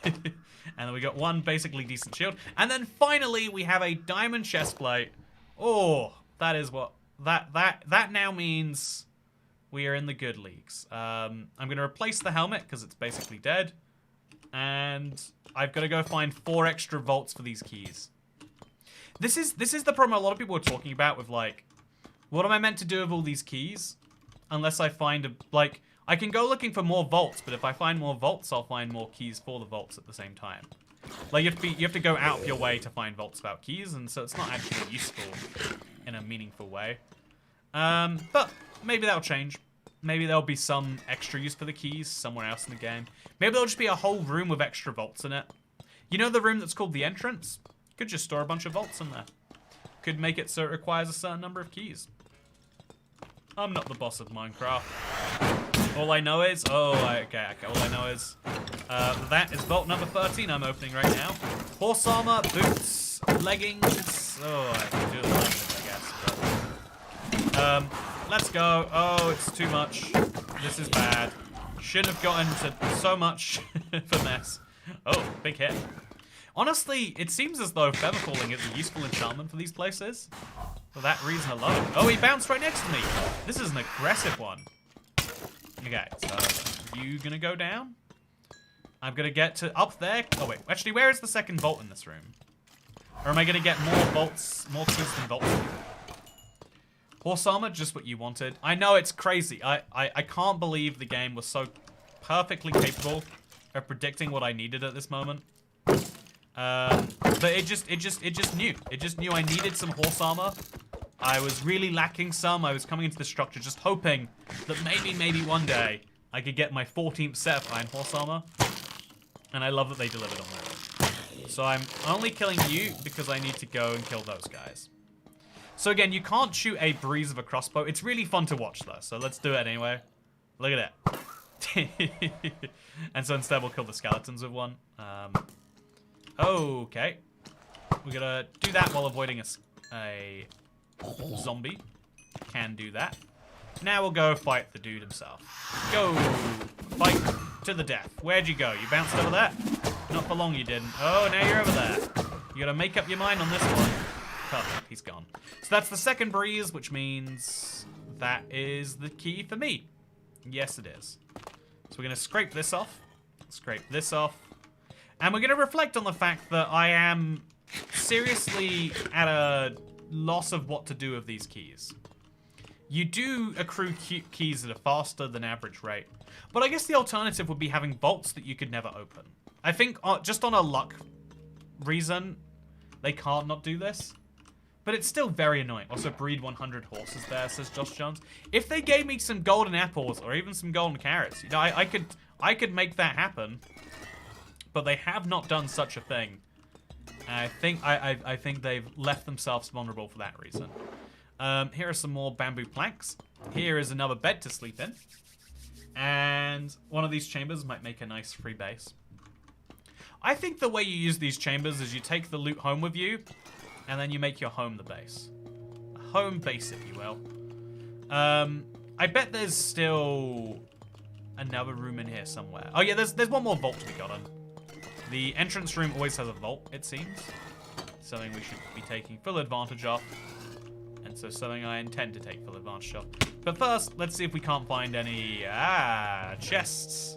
And then we got 1 basically decent shield. And then finally we have a diamond chestplate. Oh, that is what that now means we are in the good leagues. I'm gonna replace the helmet because it's basically dead. And I've got to go find 4 extra vaults for these keys. This is the problem a lot of people are talking about with like, what am I meant to do with all these keys? Unless I find I can go looking for more vaults, but if I find more vaults, I'll find more keys for the vaults at the same time. Like you have to go out of your way to find vaults without keys, and so it's not actually useful in a meaningful way. But maybe that'll change. Maybe there'll be some extra use for the keys somewhere else in the game. Maybe there'll just be a whole room with extra vaults in it. You know the room that's called the entrance? Could just store a bunch of vaults in there. Could make it so it requires a certain number of keys. I'm not the boss of Minecraft. All I know is, all I know is, that is vault number 13 I'm opening right now. Horse armor, boots, leggings. Oh, I can do the leggings, I guess. But, let's go. Oh, it's too much. This is bad. Shouldn't have gotten to so much for mess. Oh, big hit. Honestly, it seems as though feather falling is a useful enchantment for these places. For that reason alone. Oh, he bounced right next to me. This is an aggressive one. Okay, so you gonna go down? I'm gonna get to up there. Oh wait, actually, where is the second vault in this room? Or am I gonna get more vaults, more keys than vaults? Horse armor, just what you wanted. I know it's crazy. I can't believe the game was so perfectly capable of predicting what I needed at this moment. But it just knew. It just knew I needed some horse armor. I was really lacking some. I was coming into the structure just hoping that maybe one day I could get my 14th set of iron horse armor. And I love that they delivered on that. So I'm only killing you because I need to go and kill those guys. So again, you can't shoot a breeze of a crossbow. It's really fun to watch though, so let's do it anyway. Look at it. And so instead we'll kill the skeletons with one. Okay. We're gonna do that while avoiding a zombie. Can do that. Now we'll go fight the dude himself. Go! Fight to the death. Where'd you go? You bounced over there? Not for long you didn't. Oh, now you're over there. You gotta make up your mind on this one. Perfect, he's gone. So that's the second breeze, which means that is the key for me. Yes, it is. So we're gonna scrape this off. Scrape this off. And we're gonna reflect on the fact that I am seriously at a loss of what to do with these keys. You do accrue keys at a faster than average rate. But I guess the alternative would be having vaults that you could never open. I think just on a luck reason, they can't not do this. But it's still very annoying. Also, breed 100 horses there, says Josh Jones. If they gave me some golden apples or even some golden carrots, you know, I could make that happen. But they have not done such a thing. I think they've left themselves vulnerable for that reason. Here are some more bamboo planks. Here is another bed to sleep in. And one of these chambers might make a nice free base. I think the way you use these chambers is you take the loot home with you, and then you make your home the base. A home base, if you will. I bet there's still another room in here somewhere. Oh yeah, there's one more vault to be gotten. The entrance room always has a vault, it seems. Something we should be taking full advantage of. And so something I intend to take full advantage of. But first, let's see if we can't find any, chests.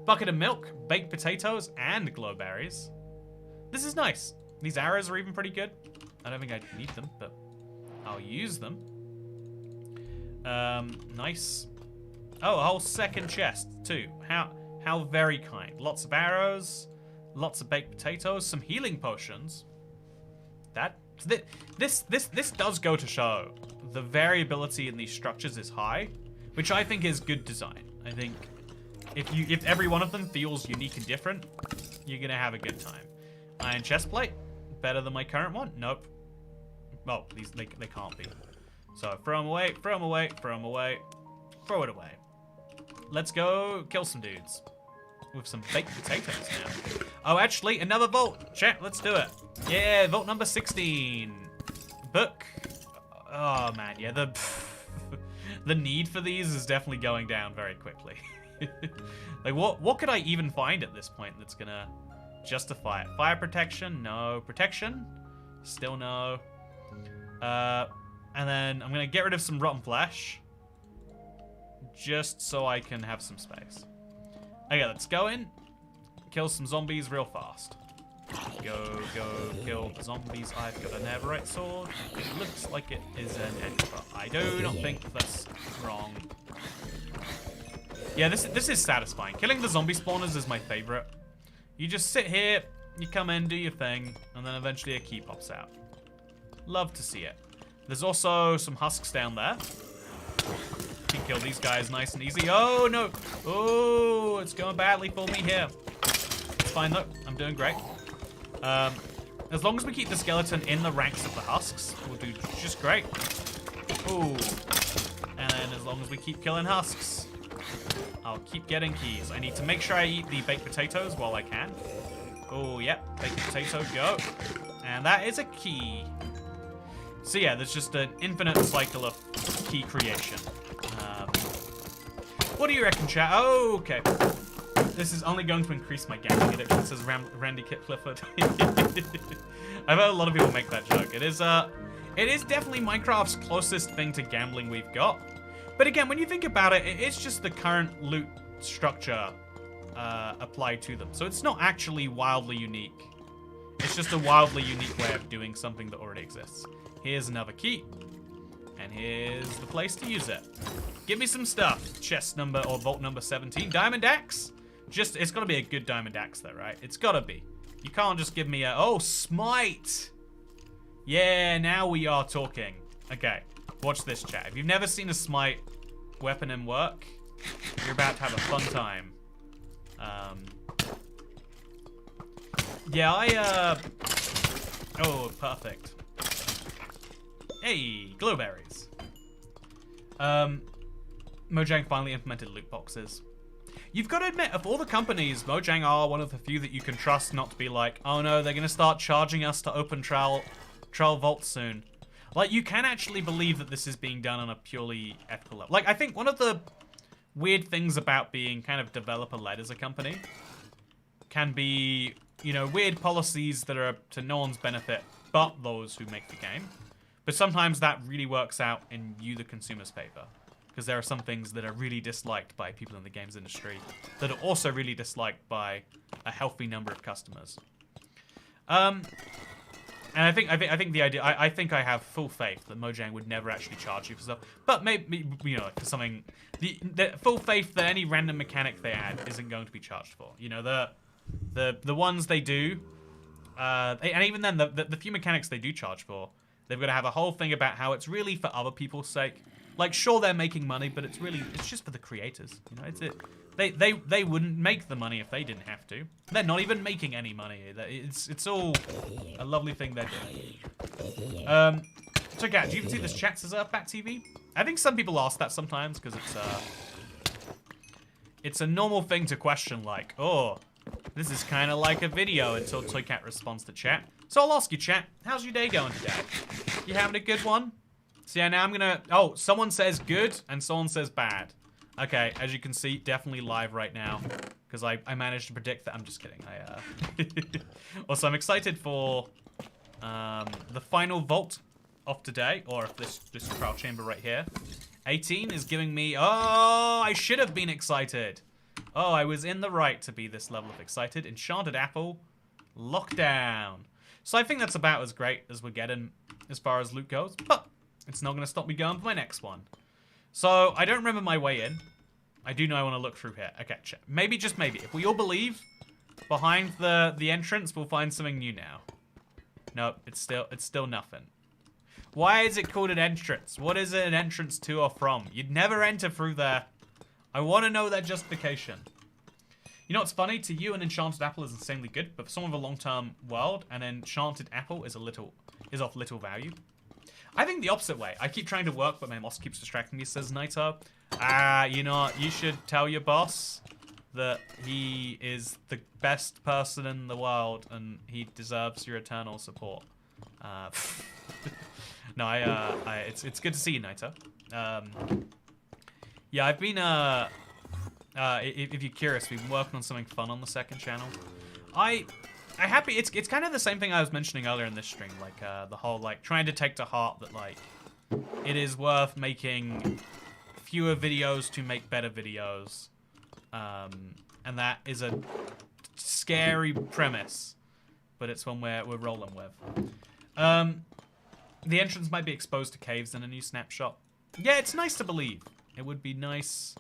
Bucket of milk, baked potatoes, and glowberries. This is nice. These arrows are even pretty good. I don't think I need them, but I'll use them. Nice. Oh, a whole second chest, too. How very kind. Lots of arrows, lots of baked potatoes, some healing potions. This does go to show the variability in these structures is high, which I think is good design. I think if every one of them feels unique and different, you're gonna have a good time. Iron chestplate, better than my current one? Nope. Well, they can't be. So throw them away, throw them away, throw them away, throw it away. Let's go kill some dudes with some baked potatoes now. Oh, actually, another vault. Chat, let's do it. Yeah, vault number 16. Book. Oh man, yeah, the need for these is definitely going down very quickly. Like, what could I even find at this point that's gonna justify it? Fire protection? No. Protection? Still no. And then I'm gonna get rid of some rotten flesh, just so I can have some space. Okay, let's go in, kill some zombies real fast. Go, kill the zombies. I've got a netherite sword. It looks like it is an edge, but I do not think that's wrong. Yeah, this is satisfying. Killing the zombie spawners is my favorite. You just sit here, you come in, do your thing, and then eventually a key pops out. Love to see it. There's also some husks down there. You can kill these guys nice and easy. Oh, no. Oh, it's going badly for me here. It's fine, though. I'm doing great. As long as we keep the skeleton in the ranks of the husks, we'll do just great. Ooh. And then as long as we keep killing husks, I'll keep getting keys. I need to make sure I eat the baked potatoes while I can. Oh, yep. Baked potato, go. And that is a key. So yeah, there's just an infinite cycle of key creation. What do you reckon, chat? Oh, okay. This is only going to increase my gambling addiction, says Randy Kit Clifford. I've heard a lot of people make that joke. It is definitely Minecraft's closest thing to gambling we've got. But again, when you think about it, it's just the current loot structure applied to them. So it's not actually wildly unique. It's just a wildly unique way of doing something that already exists. Here's another key. And here's the place to use it. Give me some stuff. Chest number, or vault number 17. Diamond axe? It's gotta be a good diamond axe though, right? It's gotta be. You can't just give me a, oh, smite. Yeah, now we are talking. Okay, watch this, chat. If you've never seen a smite weapon in work, you're about to have a fun time. Yeah, oh, perfect. Hey, glowberries. Mojang finally implemented loot boxes. You've got to admit, of all the companies, Mojang are one of the few that you can trust not to be like, oh no, they're going to start charging us to open trial vaults soon. Like, you can actually believe that this is being done on a purely ethical level. Like, I think one of the weird things about being kind of developer-led as a company can be, you know, weird policies that are to no one's benefit but those who make the game. But sometimes that really works out in you, the consumer's favor. Because there are some things that are really disliked by people in the games industry that are also really disliked by a healthy number of customers. And I think the idea, I think I have full faith that Mojang would never actually charge you for stuff. But maybe, you know, for something, the full faith that any random mechanic they add isn't going to be charged for. You know, the ones they do, and even then, the few mechanics they do charge for, they've got to have a whole thing about how it's really for other people's sake. Like, sure, they're making money, but it's just for the creators. You know, they wouldn't make the money if they didn't have to. They're not even making any money. It's all a lovely thing they're doing. So, Kat, do you see this chat says Bat TV? I think some people ask that sometimes because it's a normal thing to question, like, oh, this is kind of like a video until Toycat responds to chat. So I'll ask you, chat, how's your day going today? You having a good one? So yeah, now I'm gonna, oh, someone says good and someone says bad. Okay, as you can see, definitely live right now because I managed to predict that. I'm just kidding. Also, I'm excited for the final vault of today, or this trial chamber right here. 18 is giving me, oh, I should have been excited. Oh, I was in the right to be this level of excited. Enchanted apple, lockdown. So I think that's about as great as we're getting as far as loot goes, but it's not going to stop me going for my next one. So I don't remember my way in. I do know I want to look through here. Okay, check. Maybe, just maybe, if we all believe, behind the entrance, we'll find something new now. Nope, it's still nothing. Why is it called an entrance? What is it an entrance to or from? You'd never enter through there. I want to know that justification. You know what's funny? To you, an enchanted apple is insanely good, but for someone with a long-term world, an enchanted apple is of little value. I think the opposite way. I keep trying to work, but my boss keeps distracting me, says Naito. You know what? You should tell your boss that he is the best person in the world and he deserves your eternal support. No, it's good to see you, Naito. Yeah, I've been, if you're curious, we've been working on something fun on the second channel. I'm happy. It's kind of the same thing I was mentioning earlier in this stream, like the whole like trying to take to heart that like it is worth making fewer videos to make better videos, and that is a scary premise, but it's one we're rolling with. The entrance might be exposed to caves in a new snapshot. Yeah, it's nice to believe. It would be nice.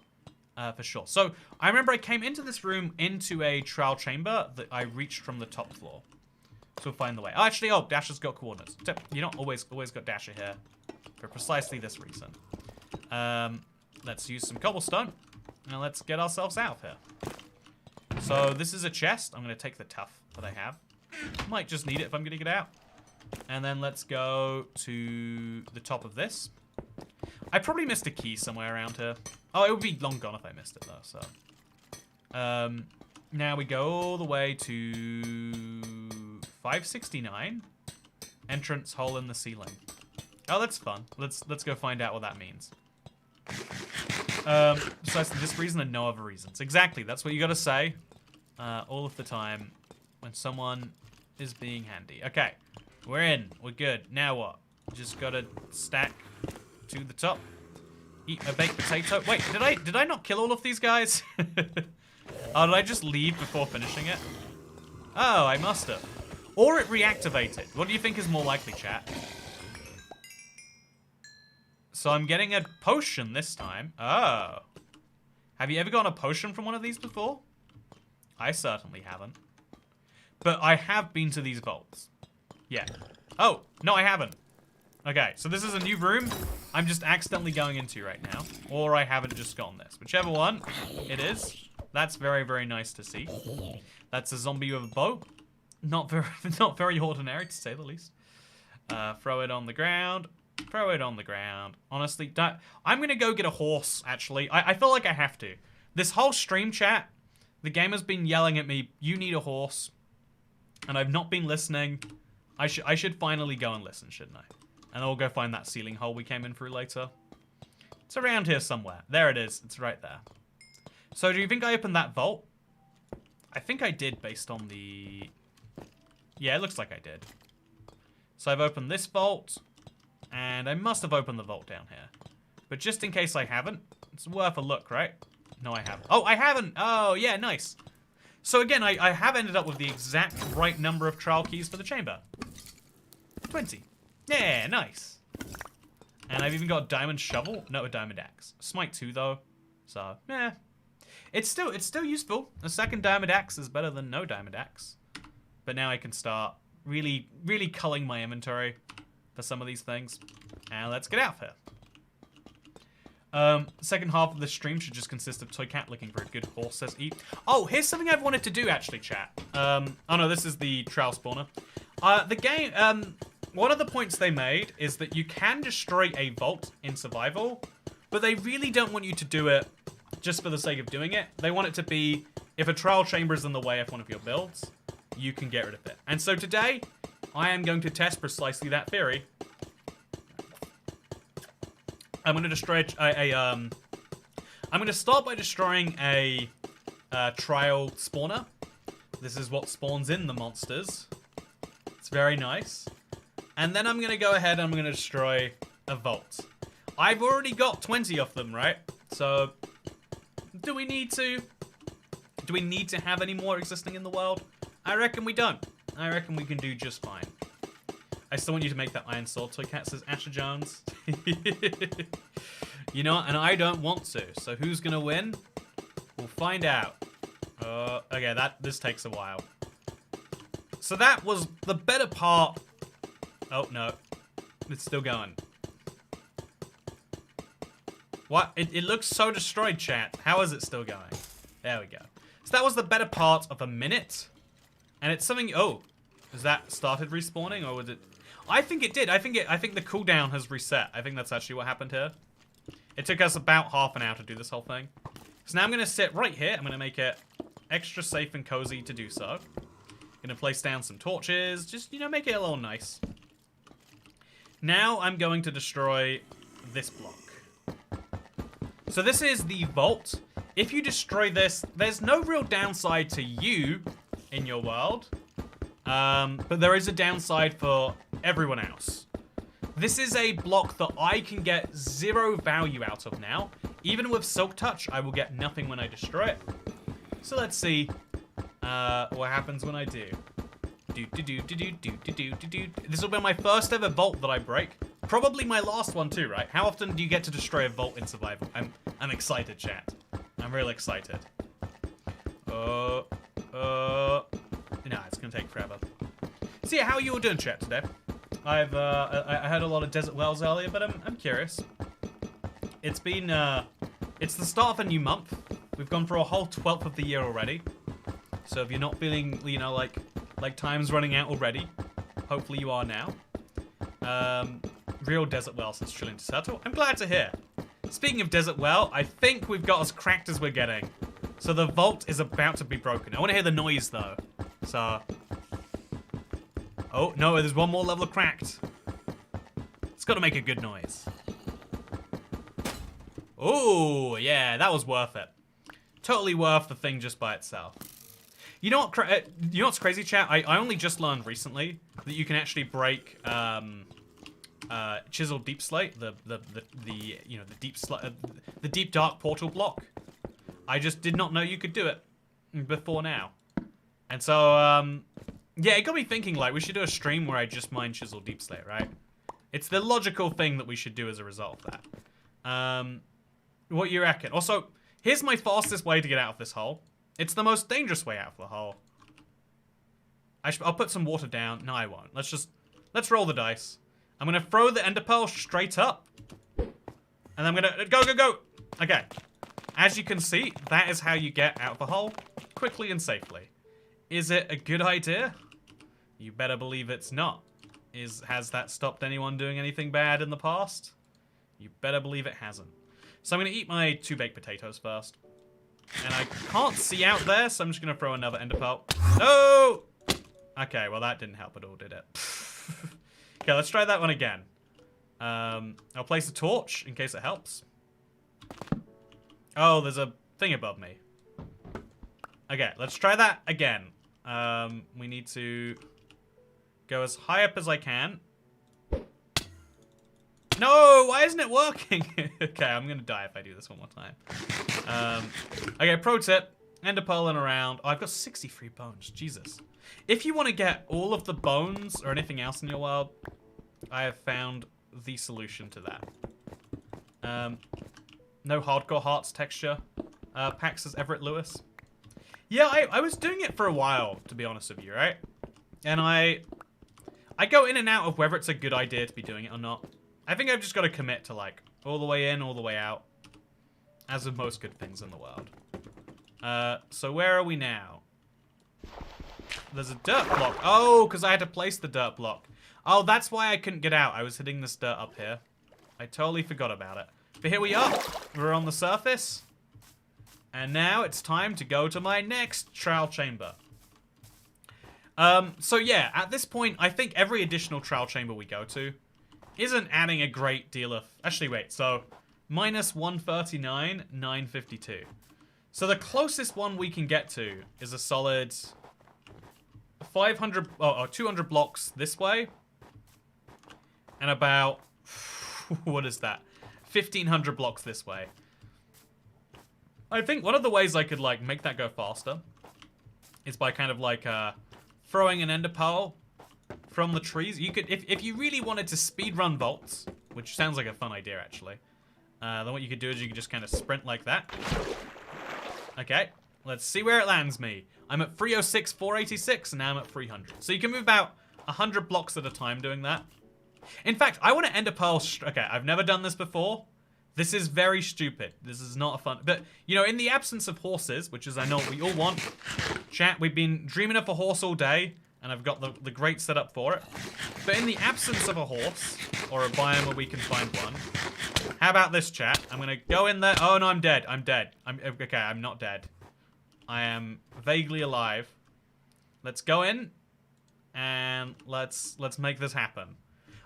For sure. So, I remember I came into this room into a trial chamber that I reached from the top floor. So we'll find the way. Oh, actually, oh, Dasher's got coordinates. You don't always got Dasher here. For precisely this reason. Let's use some cobblestone. And let's get ourselves out of here. So, this is a chest. I'm going to take the tuff that I have. Might just need it if I'm going to get out. And then let's go to the top of this. I probably missed a key somewhere around here. Oh, it would be long gone if I missed it, though, so. Now we go all the way to 569. Entrance hole in the ceiling. Oh, that's fun. Let's go find out what that means. Besides this reason and no other reasons. Exactly, that's what you gotta say. All of the time when someone is being handy. Okay, we're in. We're good. Now what? Just gotta stack to the top. Eat a baked potato. Wait, did I not kill all of these guys? Oh, did I just leave before finishing it? Oh, I must have. Or it reactivated. What do you think is more likely, chat? So I'm getting a potion this time. Oh. Have you ever gotten a potion from one of these before? I certainly haven't. But I have been to these vaults. Yeah. Oh, no, I haven't. Okay, so this is a new room I'm just accidentally going into right now. Or I haven't just gotten this. Whichever one it is, that's very, very nice to see. That's a zombie with a bow. Not very ordinary, to say the least. Throw it on the ground. Throw it on the ground. Honestly, I'm going to go get a horse, actually. I feel like I have to. This whole stream chat, the game has been yelling at me, you need a horse. And I've not been listening. I should finally go and listen, shouldn't I? And I'll go find that ceiling hole we came in through later. It's around here somewhere. There it is. It's right there. So do you think I opened that vault? I think I did based on the... Yeah, it looks like I did. So I've opened this vault. And I must have opened the vault down here. But just in case I haven't, it's worth a look, right? No, I haven't. Oh, I haven't! Oh, yeah, nice. So again, I have ended up with the exact right number of trial keys for the chamber. 20. Yeah, nice. And I've even got a diamond shovel. No, a diamond axe. Smite 2 though. So, yeah. It's still useful. A second diamond axe is better than no diamond axe. But now I can start really culling my inventory for some of these things. And let's get out of here. Second half of the stream should just consist of Toycat looking for a good horse, says E. Oh, here's something I've wanted to do actually, chat. Oh no, this is the trial spawner. The game, one of the points they made is that you can destroy a vault in survival, but they really don't want you to do it just for the sake of doing it. They want it to be, if a trial chamber is in the way of one of your builds, you can get rid of it. And so today, I am going to test precisely that theory. I'm going to destroy I'm going to start by destroying a trial spawner. This is what spawns in the monsters. It's very nice. And then I'm going to go ahead and I'm going to destroy a vault. I've already got 20 of them, right? So, do we need to have any more existing in the world? I reckon we don't. I reckon we can do just fine. I still want you to make that iron sword. Toycat says Asher Jones. You know what? And I don't want to. So who's going to win? We'll find out. Okay, this takes a while. So that was the better part. Oh, no. It's still going. What? It looks so destroyed, chat. How is it still going? There we go. So that was the better part of a minute. And it's something... Oh. Has that started respawning? Or was it... I think it did. I think the cooldown has reset. I think that's actually what happened here. It took us about half an hour to do this whole thing. So now I'm going to sit right here. I'm going to make it extra safe and cozy to do so. Going to place down some torches. Just, you know, make it a little nice. Now I'm going to destroy this block. So this is the vault. If you destroy this, there's no real downside to you in your world. But there is a downside for everyone else. This is a block that I can get 0 value out of now. Even with Silk Touch, I will get nothing when I destroy it. So let's see what happens when I do. This will be my first ever vault that I break. Probably my last one too, right? How often do you get to destroy a vault in survival? I'm excited, chat. I'm real excited. No, it's gonna take forever. So yeah, how are you all doing, chat, today? I heard a lot of desert wells earlier, but I'm curious. It's been it's the start of a new month. We've gone for a whole 12th of the year already. So if you're not feeling, you know, like time's running out already, hopefully you are now. Real desert well says chilling to settle. I'm glad to hear. Speaking of desert well, I think we've got as cracked as we're getting. So the vault is about to be broken. I want to hear the noise though. So. Oh, no, there's one more level of cracked. It's got to make a good noise. Oh, yeah, that was worth it. Totally worth the thing just by itself. You know what's crazy, chat? I only just learned recently that you can actually break chiseled deep slate, the deep dark portal block. I just did not know you could do it before now. And so yeah, it got me thinking, like, we should do a stream where I just mine chisel deep slate, right? It's the logical thing that we should do as a result of that. What you reckon? Also, here's my fastest way to get out of this hole. It's the most dangerous way out of the hole. I'll put some water down. No, I won't. Let's roll the dice. I'm gonna throw the ender pearl straight up. And I'm gonna, go. Okay. As you can see, that is how you get out of the hole quickly and safely. Is it a good idea? You better believe it's not. Has that stopped anyone doing anything bad in the past? You better believe it hasn't. So I'm going to eat my 2 baked potatoes first. And I can't see out there, so I'm just going to throw another ender pearl. No! Okay, well that didn't help at all, did it? Okay, let's try that one again. I'll place a torch in case it helps. Oh, there's a thing above me. Okay, let's try that again. We need to go as high up as I can. No, why isn't it working? Okay, I'm gonna die if I do this one more time. Okay, pro tip, ender pearling around. Oh, I've got 63 bones, Jesus. If you want to get all of the bones or anything else in your world, I have found the solution to that. No hardcore hearts texture. Pax says Everett Lewis. Yeah, I was doing it for a while, to be honest with you, right? And I go in and out of whether it's a good idea to be doing it or not. I think I've just got to commit to, like, all the way in, all the way out. As with most good things in the world. So where are we now? There's a dirt block. Oh, because I had to place the dirt block. Oh, that's why I couldn't get out. I was hitting this dirt up here. I totally forgot about it. But here we are. We're on the surface. And now it's time to go to my next trial chamber. So yeah, at this point, I think every additional trial chamber we go to isn't adding a great deal of... Actually, wait, so minus 139, 952. So the closest one we can get to is a solid 500, 200 blocks this way. And about, what is that? 1,500 blocks this way. I think one of the ways I could, like, make that go faster is by kind of, like, throwing an ender pearl from the trees. You could, if you really wanted to speedrun vaults, which sounds like a fun idea, actually, then what you could do is you could just kind of sprint like that. Okay, let's see where it lands me. I'm at 306, 486, and now I'm at 300. So you can move about 100 blocks at a time doing that. In fact, I want to ender pearl... Okay, I've never done this before. This is very stupid. This is not a fun... But, you know, in the absence of horses, which is I know what we all want... Chat, we've been dreaming of a horse all day, and I've got the great setup for it. But in the absence of a horse, or a biome where we can find one... How about this, chat? I'm gonna go in there... Oh, no, I'm dead. I'm dead. Okay, I'm not dead. I am vaguely alive. Let's go in, and let's make this happen.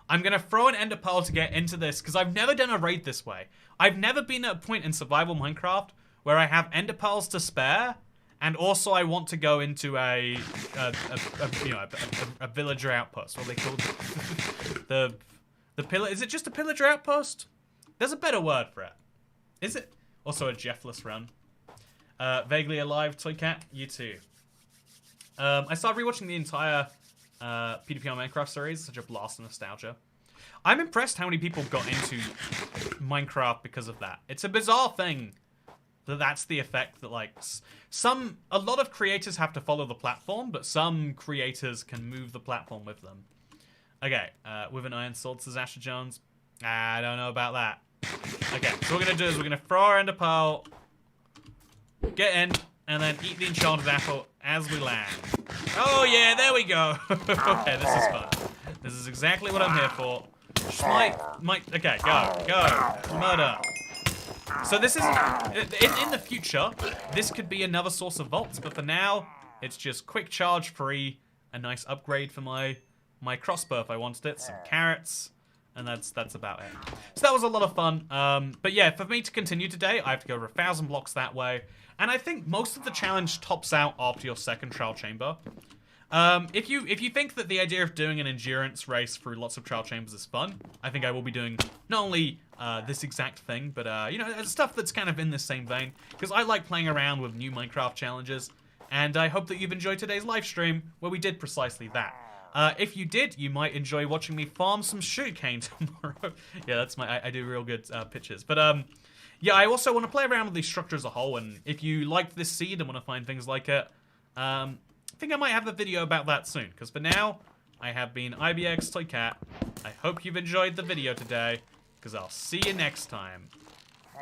I'm gonna throw an ender pearl to get into this, because I've never done a raid this way. I've never been at a point in survival Minecraft where I have ender pearls to spare, and also I want to go into a villager outpost. What are they called? the pillar. Is it just a pillager outpost? There's a better word for it. Is it? Also a Jeffless run. Vaguely alive, Toycat. You too. I started rewatching the entire PvP on Minecraft series. Such a blast of nostalgia. I'm impressed how many people got into Minecraft because of that. It's a bizarre thing that's the effect that, like, a lot of creators have to follow the platform, but some creators can move the platform with them. Okay, with an iron sword, says Asher Jones. I don't know about that. Okay, so what we're gonna do is we're gonna throw our ender pearl, get in, and then eat the enchanted apple as we land. Oh yeah, there we go. Okay, this is fun. This is exactly what I'm here for. Okay, go, murder. So this is, in the future, this could be another source of vaults, but for now, it's just quick charge free, a nice upgrade for my crossbow if I wanted it, some carrots, and that's about it. So that was a lot of fun, but yeah, for me to continue today, I have to go 1,000 blocks that way, and I think most of the challenge tops out after your second trial chamber. If you think that the idea of doing an endurance race through lots of trial chambers is fun, I think I will be doing not only this exact thing, but you know, stuff that's kind of in the same vein, because I like playing around with new Minecraft challenges, and I hope that you've enjoyed today's live stream where we did precisely that. If you did, you might enjoy watching me farm some sugarcane tomorrow. Yeah, that's I do real good pictures. But yeah, I also want to play around with the structure as a whole, and if you liked this seed and want to find things like it, I think I might have a video about that soon, because for now, I have been ibxtoycat. I hope you've enjoyed the video today, because I'll see you next time.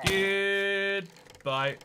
Goodbye.